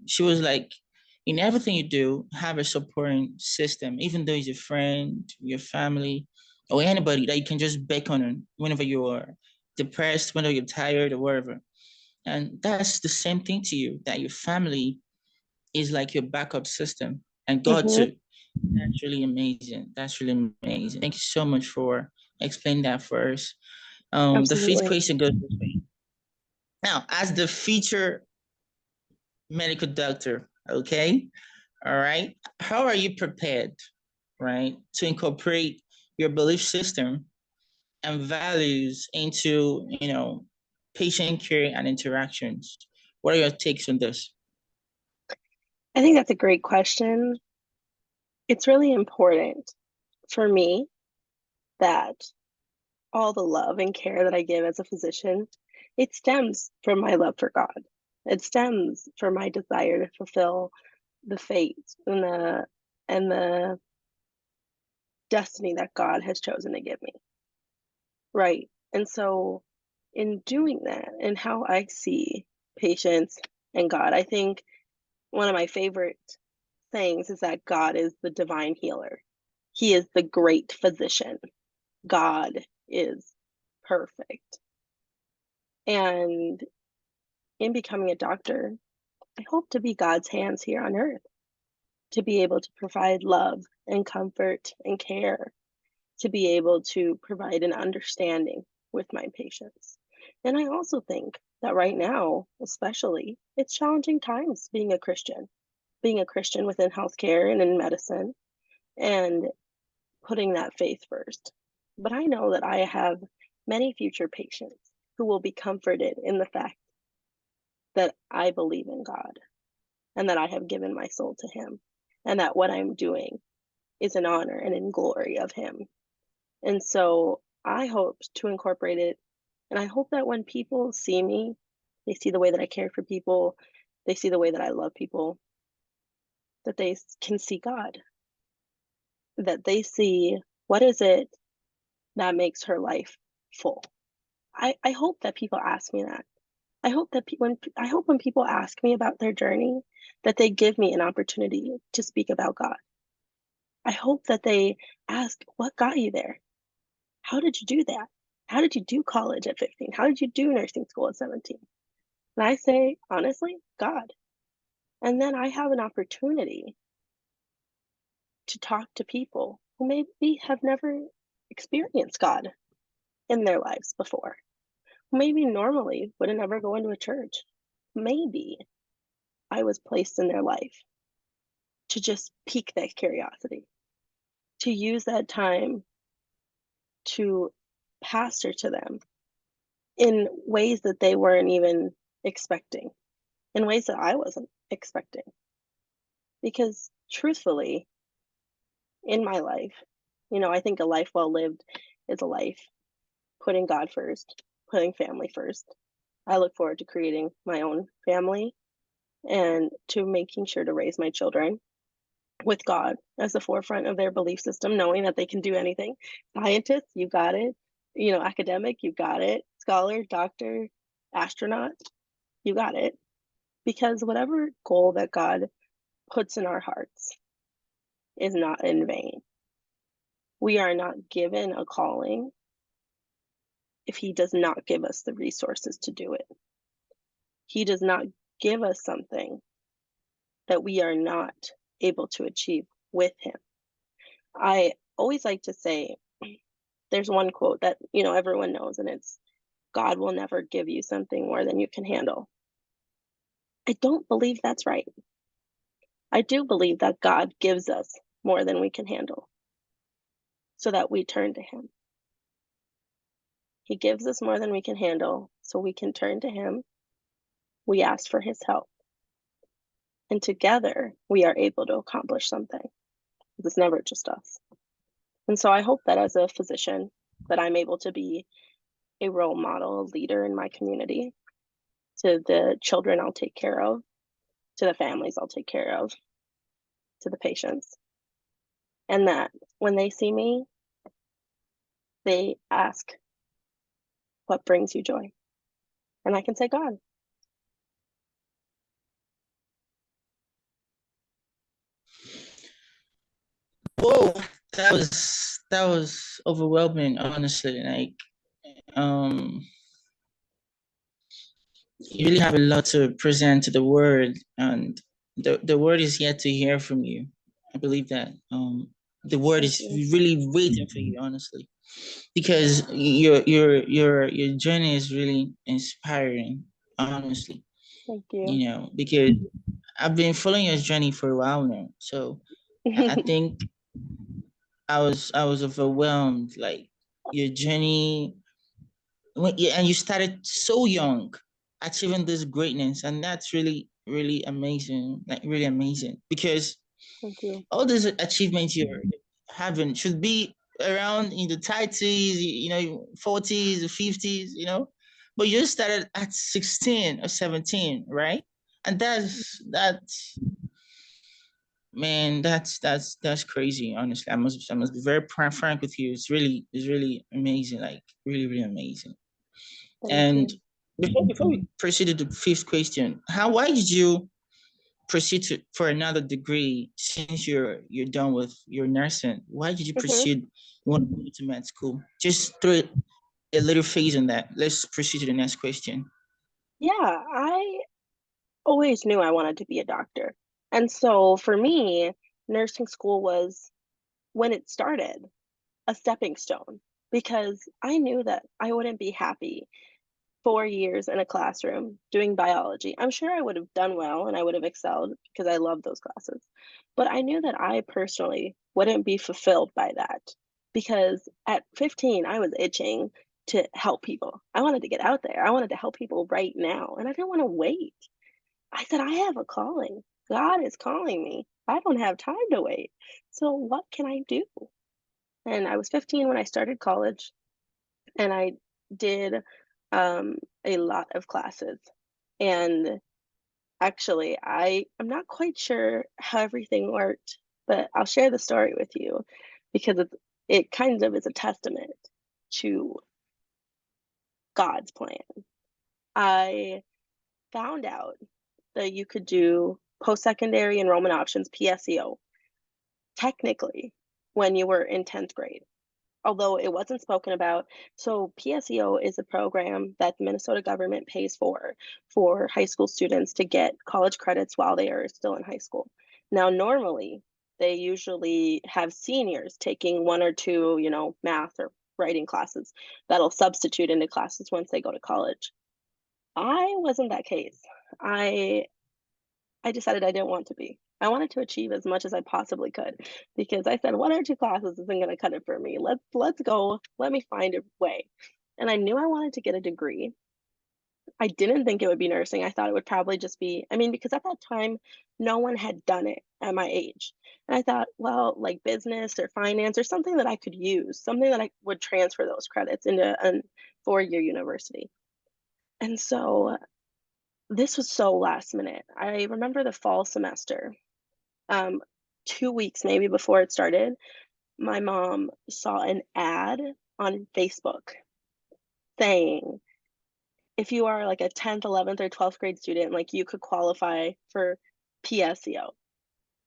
She was like, in everything you do, have a supporting system, even though it's your friend, your family, or anybody that you can just beckon on whenever you are depressed, whenever you're tired, or whatever. And that's the same thing to you, that your family is like your backup system, and God Mm-hmm. too. That's really amazing. That's really amazing. Thank you so much for explaining that for us. The fifth Absolutely. question goes this way. Now, as the future medical doctor, okay, all right, how are you prepared, right, to incorporate your belief system and values into, patient care and interactions? What are your takes on this? I think that's a great question. It's really important for me that all the love and care that I give as a physician, it stems from my love for God. It stems from my desire to fulfill the fate and the destiny that God has chosen to give me. Right. And so in doing that and how I see patients and God, I think one of my favorite sayings is that God is the divine healer. He is the great physician. God is perfect. And in becoming a doctor, I hope to be God's hands here on earth, to be able to provide love and comfort and care, to be able to provide an understanding with my patients. And I also think that right now, especially, it's challenging times being a Christian within healthcare and in medicine, and putting that faith first. But I know that I have many future patients who will be comforted in the fact that I believe in God and that I have given my soul to Him, and that what I'm doing is in honor and in glory of Him. And so I hope to incorporate it. And I hope that when people see me, they see the way that I care for people, they see the way that I love people, that they can see God, that they see what is it that makes her life full. I hope that people ask me that. I hope that when people ask me about their journey, that they give me an opportunity to speak about God. I hope that they ask, what got you there? How did you do that? How did you do college at 15? How did you do nursing school at 17? And I say, honestly, God. And then I have an opportunity to talk to people who maybe have never experienced God in their lives before, who maybe normally would have never go into a church. Maybe I was placed in their life to just pique that curiosity, to use that time to pastor to them in ways that they weren't even expecting, in ways that I wasn't expecting. Because truthfully, in my life, I think a life well lived is a life putting God first, putting family first. I look forward to creating my own family and to making sure to raise my children with God as the forefront of their belief system, knowing that they can do anything. Scientists, you got it. Academic, you got it. Scholar, doctor, astronaut, you got it. Because whatever goal that God puts in our hearts is not in vain. We are not given a calling if He does not give us the resources to do it. He does not give us something that we are not able to achieve with Him. I always like to say, there's one quote that everyone knows, and it's, God will never give you something more than you can handle. I don't believe that's right. I do believe that God gives us more than we can handle so that we turn to Him. He gives us more than we can handle so we can turn to Him. We ask for His help. And together we are able to accomplish something. It's never just us. And so I hope that as a physician that I'm able to be a role model, a leader in my community, to the children I'll take care of, to the families I'll take care of, to the patients. And that when they see me, they ask, what brings you joy? And I can say, God. Whoa, that was overwhelming, honestly. Like, um, you really have a lot to present to the world, and the word is yet to hear from you. I believe that. The word Thank is you. really waiting for you, honestly, because your journey is really inspiring, honestly. Thank you. You know, because I've been following your journey for a while now, so I think I was overwhelmed. Like your journey, and you started so young, achieving this greatness, and that's really amazing. Like really amazing, because Thank you. all these achievements you're having should be around in the 30s, you know, 40s, 50s, you know, but you started at 16 or 17, right? And that's man, that's crazy. Honestly, I must be very frank with you. It's really amazing, like really amazing. Thank And you. before we proceed to the fifth question, why did you proceed for another degree since you're done with your nursing? Why did you Hmm. proceed? You want to go to med school? Just throw a little phase on that. Let's proceed to the next question. Yeah, I always knew I wanted to be a doctor. And so for me, nursing school was, when it started, a stepping stone because I knew that I wouldn't be happy 4 years in a classroom doing biology. I'm sure I would have done well and I would have excelled because I love those classes. But I knew that I personally wouldn't be fulfilled by that because at 15, I was itching to help people. I wanted to get out there. I wanted to help people right now, and I didn't want to wait. I said, I have a calling. God is calling me. I don't have time to wait. So, what can I do? And I was 15 when I started college, and I did a lot of classes. And actually, I'm not quite sure how everything worked, but I'll share the story with you because it kind of is a testament to God's plan. I found out that you could do post-secondary enrollment options, PSEO, technically when you were in 10th grade, although it wasn't spoken about. So PSEO is a program that the Minnesota government pays for high school students to get college credits while they are still in high school. Now, normally they usually have seniors taking one or two, math or writing classes that'll substitute into classes once they go to college. I wasn't that case. I I decided I didn't want to be. I wanted to achieve as much as I possibly could because I said one or two classes isn't going to cut it for me. Let's go. Let me find a way. And I knew I wanted to get a degree. I didn't think it would be nursing. I thought it would probably just be, I mean, because at that time, no one had done it at my age. And I thought, well, like business or finance or something that I could use, something that I would transfer those credits into a 4-year university. And so this was so last minute. I remember the fall semester, um, 2 weeks maybe before it started, my mom saw an ad on Facebook saying, if you are like a 10th, 11th, or 12th grade student, like you could qualify for PSEO.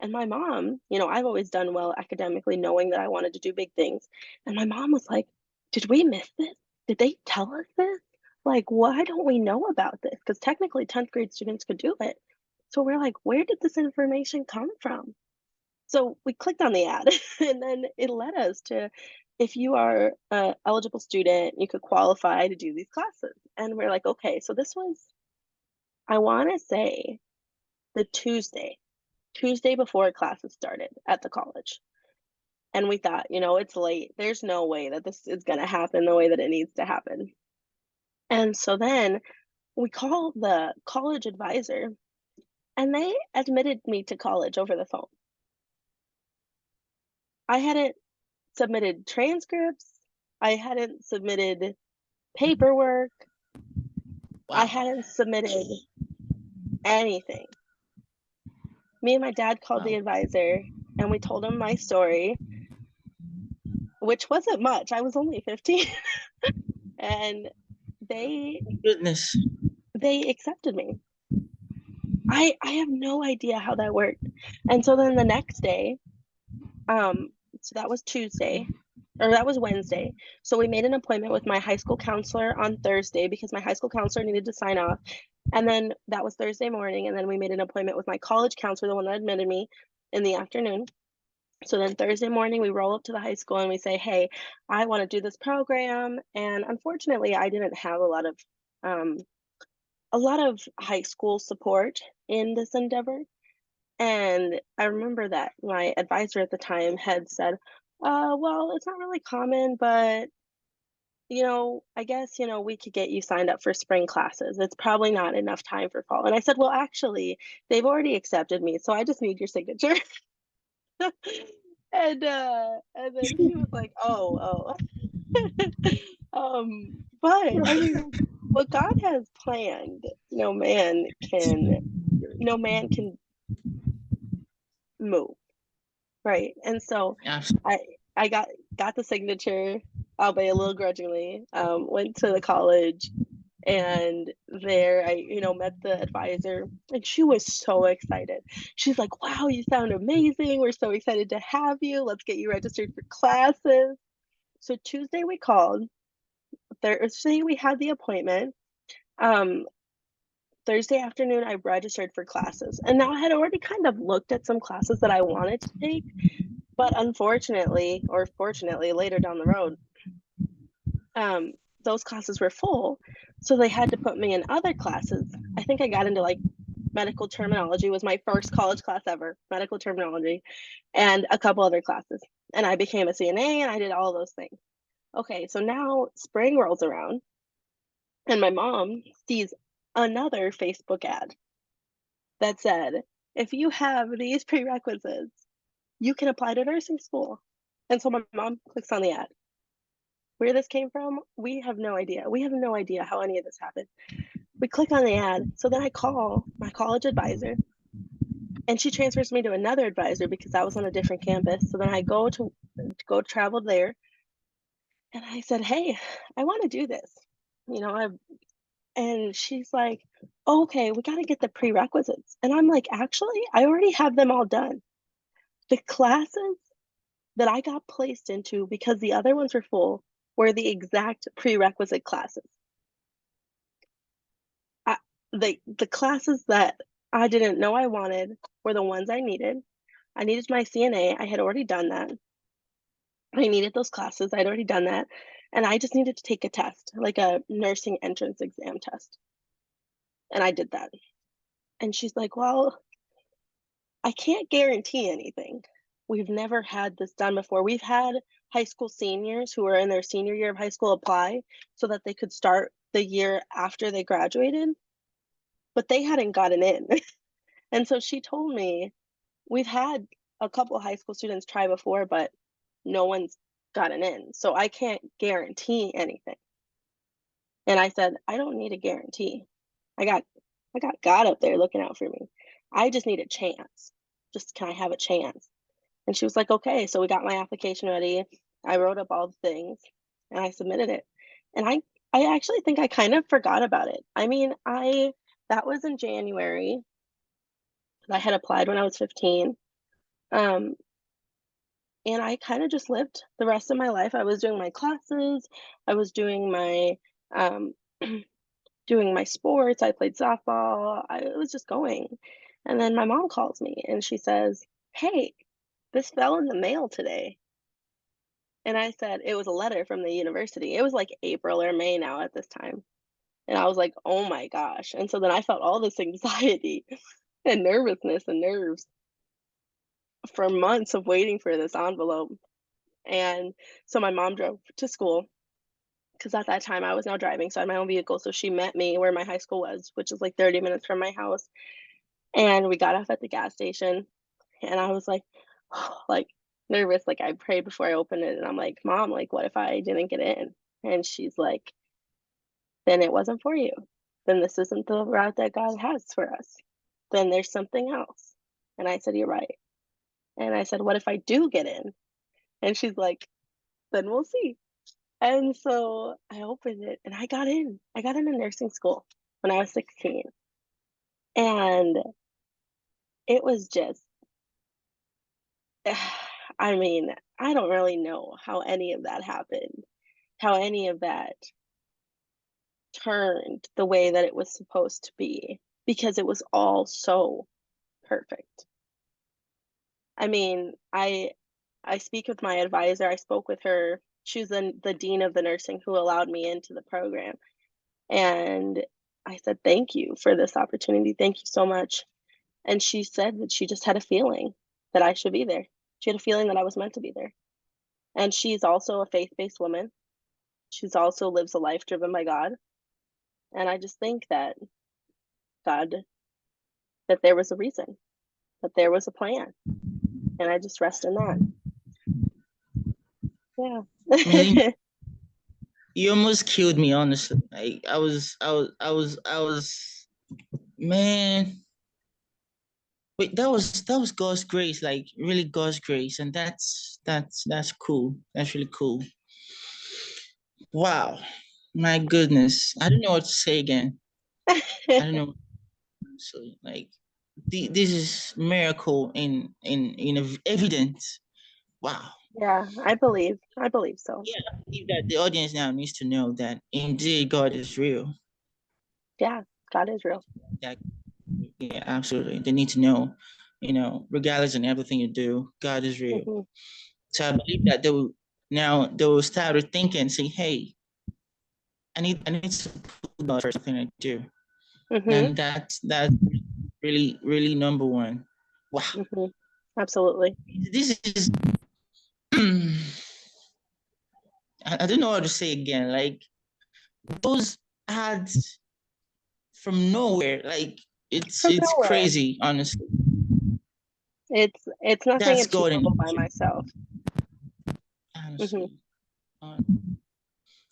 And my mom, I've always done well academically, knowing that I wanted to do big things. And my mom was like, did we miss this? Did they tell us this? Like, why don't we know about this? Because technically 10th grade students could do it. So we're like, where did this information come from? So we clicked on the ad and then it led us to, if you are a eligible student, you could qualify to do these classes. And we're like, okay, so this was, I want to say, the Tuesday before classes started at the college. And we thought, it's late. There's no way that this is going to happen the way that it needs to happen. And so then we called the college advisor and they admitted me to college over the phone. I hadn't submitted transcripts, I hadn't submitted paperwork, I Wow, hadn't submitted anything. Me and my dad called the wow, advisor and we told him my story, which wasn't much. I was only 15 and they goodness, they accepted me. I have no idea how that worked. And so then the next day, So that was Tuesday, or that was Wednesday. So we made an appointment with my high school counselor on Thursday because my high school counselor needed to sign off. And then that was Thursday morning. And then we made an appointment with my college counselor, the one that admitted me, in the afternoon. So then Thursday morning, we roll up to the high school and we say, hey, I want to do this program. And unfortunately, I didn't have a lot of high school support in this endeavor. And I remember that my advisor at the time had said, well, it's not really common, but I guess, we could get you signed up for spring classes. It's probably not enough time for fall. And I said, well, actually, they've already accepted me, so I just need your signature. And then he was like, oh. But I mean, what God has planned, no man can move, right? And so Absolutely. I got the signature, albeit a little grudgingly, went to the college, and there I, met the advisor, and she was so excited. She's like, wow, you sound amazing. We're so excited to have you. Let's get you registered for classes. So Tuesday we called. Thursday we had the appointment. Um, Thursday afternoon I registered for classes. And now I had already kind of looked at some classes that I wanted to take, but unfortunately, or fortunately, later down the road, those classes were full. So they had to put me in other classes. I think I got into like medical terminology was my first college class ever, medical terminology, and a couple other classes. And I became a CNA and I did all those things. Okay, so now spring rolls around and my mom sees another Facebook ad that said, if you have these prerequisites, you can apply to nursing school. And so my mom clicks on the ad. Where this came from, we have no idea. We have no idea how any of this happened. We click on the ad. So then I call my college advisor and she transfers me to another advisor because I was on a different campus. So then I go travel there and I said, hey, I want to do this. And she's like, oh, okay, we got to get the prerequisites. And I'm like, actually, I already have them all done. The classes that I got placed into because the other ones were full were the exact prerequisite classes. The classes that I didn't know I wanted were the ones I needed. I needed my CNA. I had already done that. I needed those classes. I'd already done that. And I just needed to take a test, like a nursing entrance exam test. And I did that. And she's like, well, I can't guarantee anything. We've never had this done before. We've had high school seniors who are in their senior year of high school apply so that they could start the year after they graduated, but they hadn't gotten in. And so she told me, we've had a couple of high school students try before, but no one's gotten in. So I can't guarantee anything. And I said, I don't need a guarantee. I got God up there looking out for me. I just need a chance. Just can I have a chance? And she was like, okay. So we got my application ready. I wrote up all the things and I submitted it. And I actually think I kind of forgot about it. I mean, that was in January. I had applied when I was 15. Um, and I kind of just lived the rest of my life. I was doing my classes. I was doing my um, doing my sports. I played softball. I was just going. And then my mom calls me and she says, hey, this fell in the mail today. And I said, it was a letter from the university. It was like April or May now at this time. And I was like, oh my gosh. And so then I felt all this anxiety and nervousness and nerves for months of waiting for this envelope. And so my mom drove to school because at that time I was now driving. So I had my own vehicle. So she met me where my high school was, which is like 30 minutes from my house. And we got off at the gas station. And I was like, like nervous. Like I prayed before I opened it. And I'm like, Mom, like, what if I didn't get in? And she's like, then it wasn't for you. Then this isn't the route that God has for us. Then there's something else. And I said, you're right. And I said, what if I do get in? And she's like, then we'll see. And so I opened it and I got in. I got into nursing school when I was 16. And it was just, I mean, I don't really know how any of that happened, how any of that turned the way that it was supposed to be, because it was all so perfect. I mean, I speak with my advisor. I spoke with her. She was the dean of the nursing who allowed me into the program. And I said, "Thank you for this opportunity. Thank you so much." And she said that she just had a feeling that I should be there. She had a feeling that I was meant to be there. And she's also a faith-based woman. She's also lives a life driven by God. And I just think that God, that there was a reason, that there was a plan. And I just rest in that. Melinda, Yeah. you almost killed me, honestly. Like man. Wait, that was God's grace, like really God's grace, and that's cool. That's really cool. Wow, my goodness, I don't know what to say again. I don't know. So like, this is miracle in evidence. Wow. Yeah, I believe. I believe so. Yeah, I believe that the audience now needs to know that indeed God is real. Yeah, God is real. That, yeah, absolutely. They need to know, regardless of everything you do, God is real. Hmm. So I believe that they will start thinking, say, hey, I need to put God first thing I do. Hmm. And that's really, really number one. Wow. Hmm. Absolutely. This is I don't know how to say again. Like those ads from nowhere, like it's From it's nowhere. crazy, honestly. It's nothing That's God in achievable by action, myself. Hmm. honestly. Uh,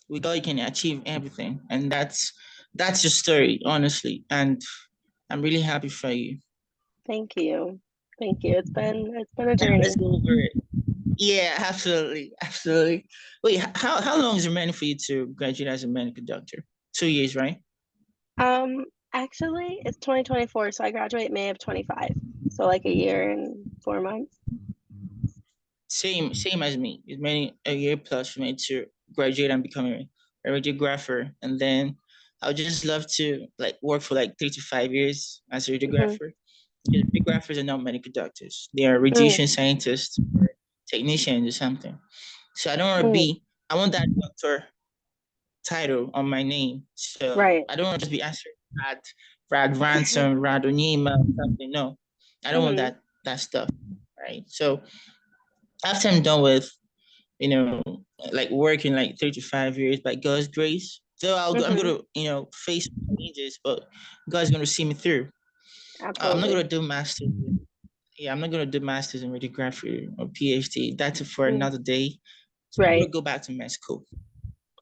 with God, you can achieve everything, and that's your story, honestly. And I'm really happy for you. Thank you. Thank you. It's been a Now let's journey. go over it. Yeah, absolutely, absolutely. Wait, how long is it remaining for you to graduate as a medical doctor? 2 years, right? Um, Actually, it's 2024, so I graduate May of 25. So like a year and 4 months. Same as me. It's many a year plus for me to graduate and become a radiographer, and then I would just love to like work for like 3 to 5 years as a Hmm. radiographer. Because radiographers are not medical doctors; they are Mm, radiation scientists or technicians or something. So I don't want to mm, be. I want that doctor title on my name. So right. I don't want to just be answering Rad Ransom, Rad Onyema, something. No, I don't want Hmm. that stuff. Right. So after I'm done with, you know, like working like 3 to 5 years by God's grace, so I'm Hmm. gonna, face challenges, but God's gonna see me through. I'm not gonna Absolutely. do masters. Yeah, I'm not gonna do masters in radiography or PhD. That's for Mm, another day. So I'm right. gonna go back to med school.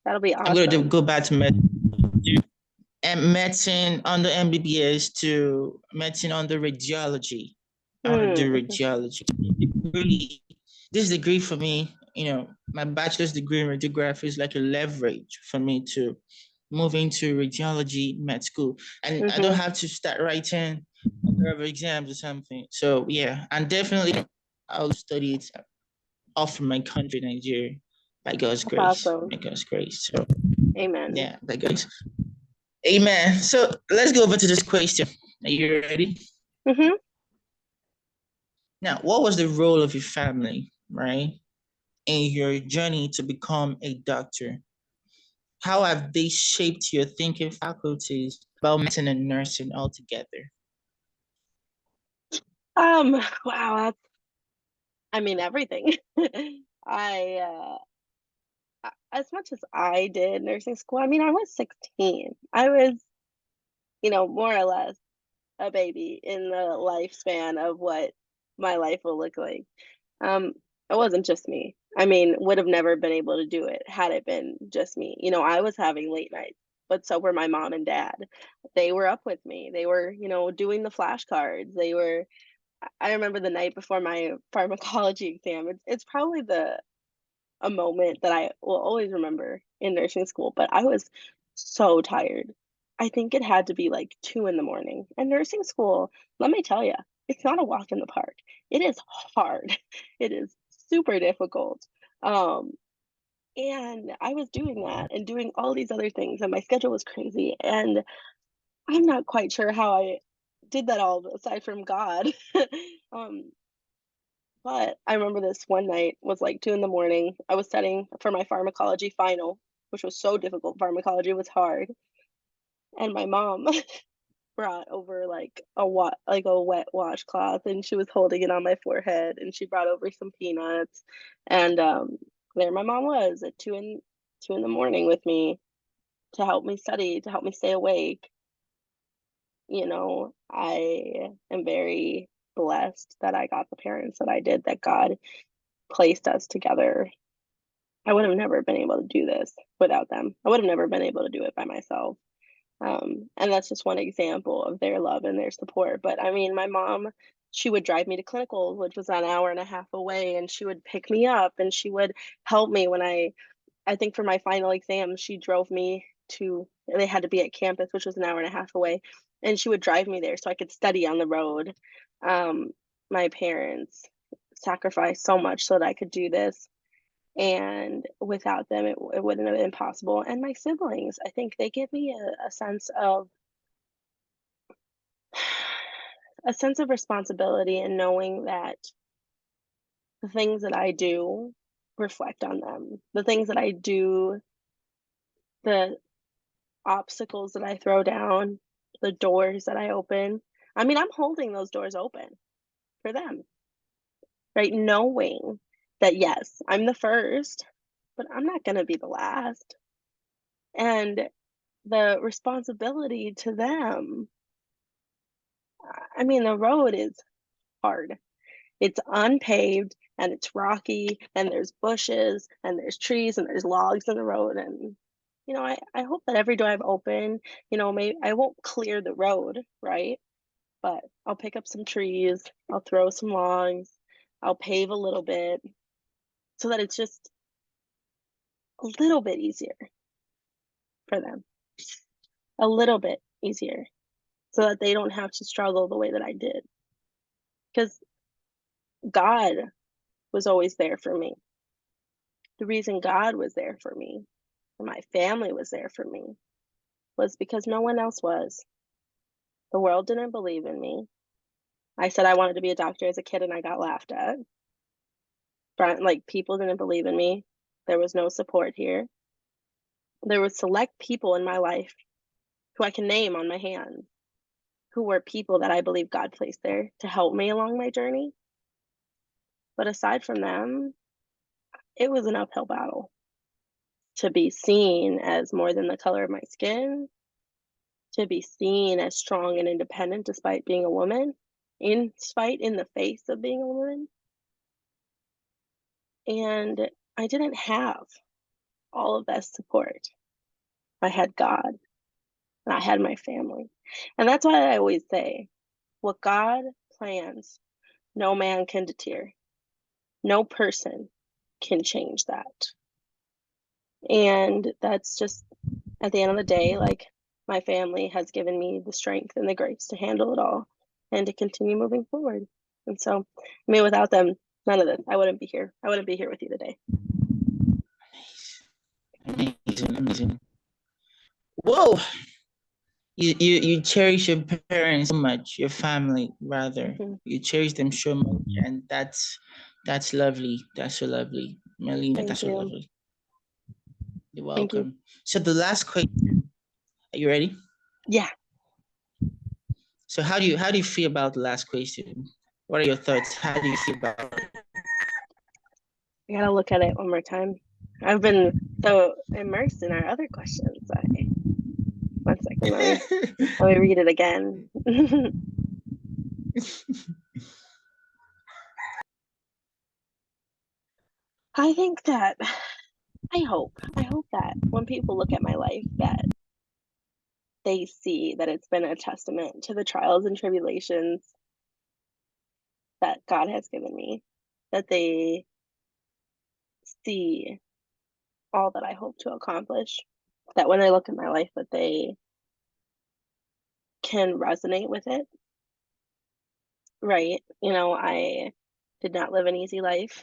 That'll be I'm gonna awesome. go back to med and medicine under MBBS to medicine under radiology. I want to do Mm-hmm. radiology. Really, this degree for me, my bachelor's degree in radiography is like a leverage for me to move into radiology med school. And I don't Hmm. have to start writing exams or something. So yeah, and definitely I'll study it off from my country, Nigeria, by God's That's grace. awesome. By God's grace. So Amen. yeah, by God's. Amen. So let's go over to this question. Are you ready? Hmm. Now, what was the role of your family, right, in your journey to become a doctor? How have they shaped your thinking faculties about medicine and nursing altogether? Wow, I mean everything. I as much as I did nursing school, I mean I was 16. I was, more or less a baby in the lifespan of what my life will look like. Um, it wasn't just me. I mean, would have never been able to do it had it been just me. I was having late nights, but so were my mom and dad. They were up with me. They were, doing the flashcards. I remember the night before my pharmacology exam. It's probably a moment that I will always remember in nursing school, but I was so tired. I think it had to be like 2 in the morning. And nursing school, let me tell you, it's not a walk in the park. It is hard. It is super difficult. And I was doing that and doing all these other things, and my schedule was crazy. And I'm not quite sure how I did that all aside from God. um, but I remember this one night was like 2 in the morning. I was studying for my pharmacology final, which was so difficult. Pharmacology was hard. And my mom brought over like a wet washcloth, and she was holding it on my forehead, and she brought over some peanuts. And there my mom was at 2 in the morning with me to help me study, to help me stay awake. I am very blessed that I got the parents that I did, that God placed us together. I would have never been able to do this without them. I would have never been able to do it by myself. And that's just one example of their love and their support. But I mean, my mom, she would drive me to clinical, which was an hour and a half away, and she would pick me up and she would help me when I think for my final exam, she drove me to, they had to be at campus, which was an hour and a half away, and she would drive me there so I could study on the road. Um, my parents sacrificed so much so that I could do this. And without them, it wouldn't have been possible. And my siblings, I think they give me a sense of responsibility, and knowing that the things that I do reflect on them. The things that I do, the obstacles that I throw down, the doors that I open. I mean, I'm holding those doors open for them, right? Knowing that, yes, I'm the first, but I'm not going to be the last. And the responsibility to them, I mean, the road is hard. It's unpaved and it's rocky, and there's bushes and there's trees and there's logs in the road. And, I hope that every door I've opened, maybe I won't clear the road, right? But I'll pick up some trees, I'll throw some logs, I'll pave a little bit so that it's just a little bit easier for them, a little bit easier, so that they don't have to struggle the way that I did. Because God was always there for me. The reason God was there for me, and my family was there for me, was because no one else was. The world didn't believe in me. I said I wanted to be a doctor as a kid and I got laughed at. Like, people didn't believe in me. There was no support here. There were select people in my life who I can name on my hand, who were people that I believe God placed there to help me along my journey. But aside from them, it was an uphill battle. To be seen as more than the color of my skin, to be seen as strong and independent despite being a woman, in the face of being a woman. And I didn't have all of that support. I had God, and I had my family. And that's why I always say, what God plans, no man can deter. No person can change that. And that's just, at the end of the day, like, my family has given me the strength and the grace to handle it all and to continue moving forward. And so, I mean, without them, none of this, I wouldn't be here. I wouldn't be here with you today. Amazing, amazing. Whoa. You cherish your parents so much, your family rather. Mm-hmm. You cherish them so much, and that's lovely. That's so lovely, Melinda. Thank That's so you. lovely. You're Thank you. welcome. So the last question. Are you ready? Yeah. So how do you feel about the last question? What are your thoughts? How do you feel about it? I gotta look at it one more time. I've been so immersed in our other questions. One second, let me read it again. I think that I hope that when people look at my life, that they see that it's been a testament to the trials and tribulations that God has given me, that they see all that I hope to accomplish, that when they look at my life, that they can resonate with it, right? I did not live an easy life.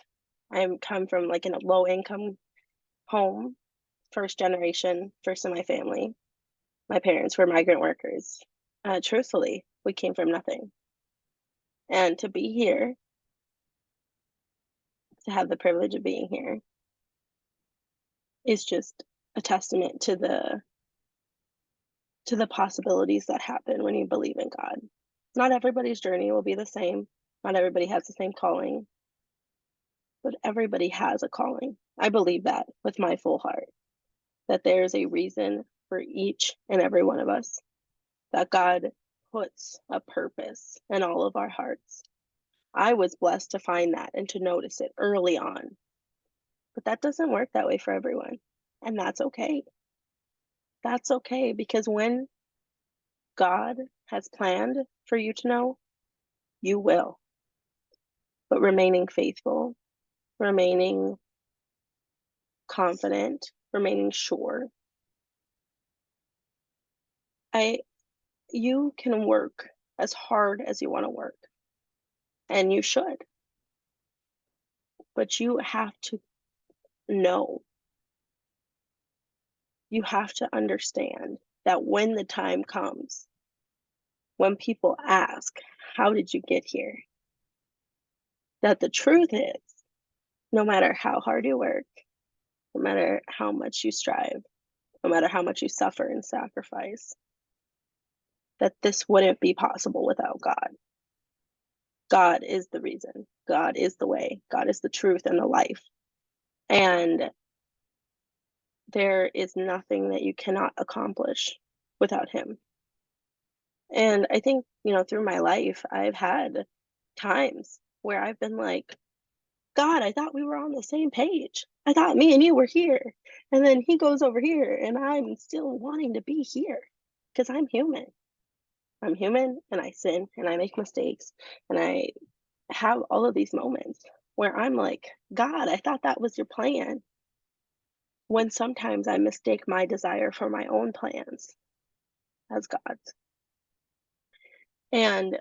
I come from like in a low income home, first generation, first in my family. My parents were migrant workers. Truthfully, we came from nothing. And to be here, to have the privilege of being here, is just a testament to the possibilities that happen when you believe in God. Not everybody's journey will be the same. Not everybody has the same calling, but everybody has a calling. I believe that with my full heart, that there's a reason for each and every one of us, that God puts a purpose in all of our hearts. I was blessed to find that and to notice it early on, but that doesn't work that way for everyone. And that's okay. That's okay, because when God has planned for you to know, you will. But remaining faithful, remaining confident, remaining sure. You can work as hard as you want to work, and you should, but you have to know, you have to understand that when the time comes, when people ask, how did you get here? That the truth is, no matter how hard you work, no matter how much you strive, no matter how much you suffer and sacrifice, that this wouldn't be possible without God. God is the reason. God is the way. God is the truth and the life. And there is nothing that you cannot accomplish without Him. And I think, through my life, I've had times where I've been like, God, I thought we were on the same page. I thought me and you were here. And then He goes over here, and I'm still wanting to be here because I'm human. I'm human, and I sin, and I make mistakes, and I have all of these moments where I'm like, God, I thought that was your plan. When sometimes I mistake my desire for my own plans as God's. And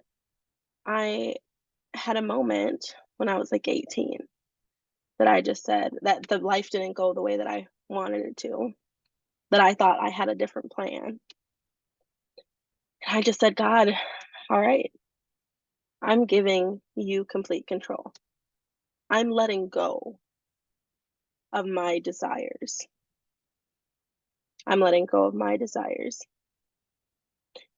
I had a moment when I was like 18 that I just said that the life didn't go the way that I wanted it to, that I thought I had a different plan. And I just said, God, all right, I'm giving you complete control. I'm letting go of my desires. I'm letting go of my desires.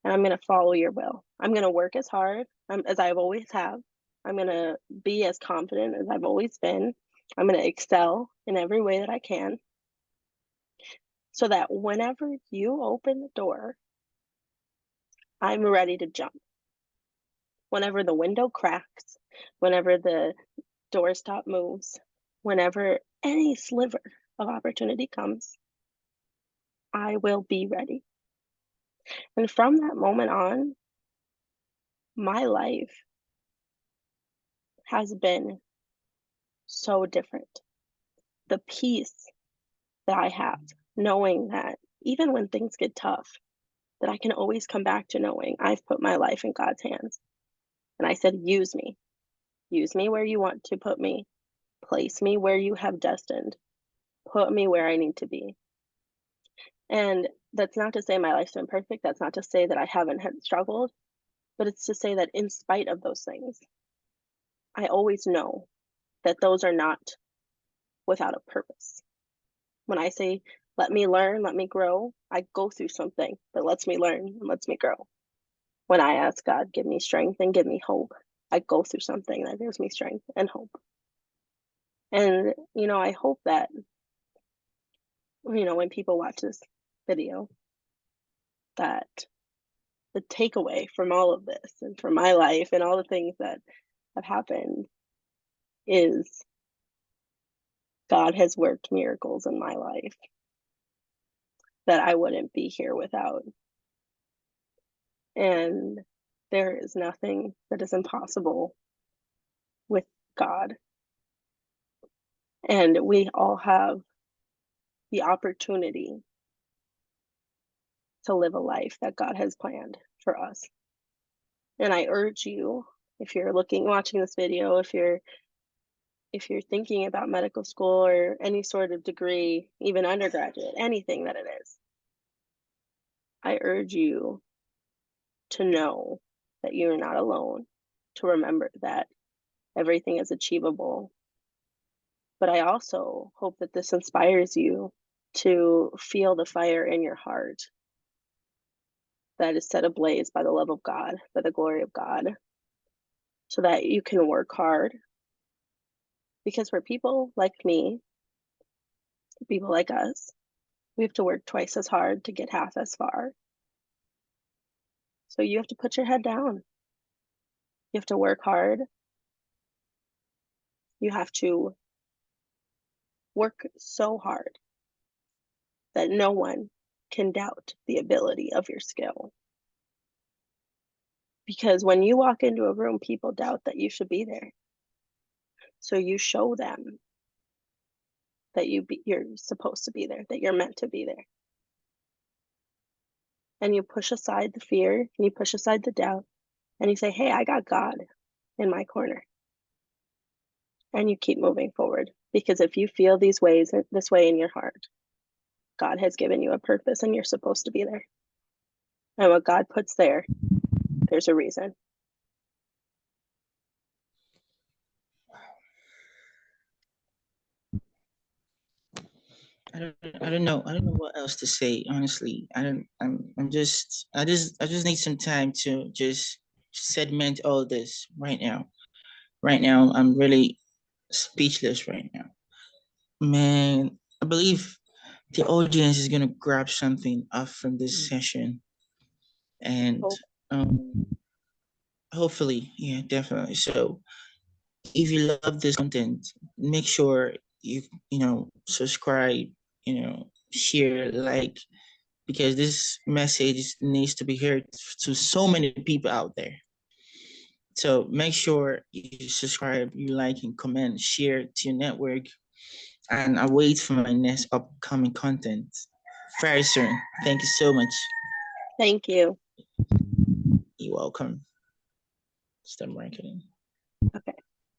And I'm going to follow your will. I'm going to work as hard as I've always have. I'm going to be as confident as I've always been. I'm going to excel in every way that I can, so that whenever you open the door, I'm ready to jump. Whenever the window cracks, whenever the doorstop moves, whenever any sliver of opportunity comes, I will be ready. And from that moment on, my life has been so different. The peace that I have, knowing that even when things get tough, that I can always come back to knowing I've put my life in God's hands. And I said, use me. Use me where you want to put me. Place me where you have destined. Put me where I need to be. And that's not to say my life's been perfect. That's not to say that I haven't had struggled, but it's to say that in spite of those things, I always know that those are not without a purpose. When I say, let me learn, let me grow, I go through something that lets me learn and lets me grow. When I ask God, give me strength and give me hope, I go through something that gives me strength and hope. And, I hope that, when people watch this video, that the takeaway from all of this and from my life and all the things that have happened is God has worked miracles in my life that I wouldn't be here without. And there is nothing that is impossible with God. And we all have the opportunity to live a life that God has planned for us. And I urge you, if you're watching this video, if you're if you're thinking about medical school or any sort of degree, even undergraduate, anything that it is, I urge you to know that you're not alone, to remember that everything is achievable. But I also hope that this inspires you to feel the fire in your heart that is set ablaze by the love of God, by the glory of God, so that you can work hard. Because for people like me, people like us, we have to work twice as hard to get half as far. So you have to put your head down. You have to work hard. You have to work so hard that no one can doubt the ability of your skill. Because when you walk into a room, people doubt that you should be there. So you show them that you're supposed to be there, that you're meant to be there. And you push aside the fear, and you push aside the doubt, and you say, hey, I got God in my corner. And you keep moving forward. Because if you feel this way in your heart, God has given you a purpose and you're supposed to be there. And what God puts there, there's a reason. I don't know. I don't know what else to say. Honestly, I just need some time to just segment all this right now. Right now, I'm really speechless right now. Man, I believe the audience is gonna grab something off from this session, and Oh, um, hopefully, yeah, definitely. So, if you love this content, make sure you subscribe, share, like, because this message needs to be heard to so many people out there. So make sure you subscribe, you like and comment, share to your network, and I wait for my next upcoming content very soon. Thank you so much. thank you. You're welcome. Stop marketing. Okay.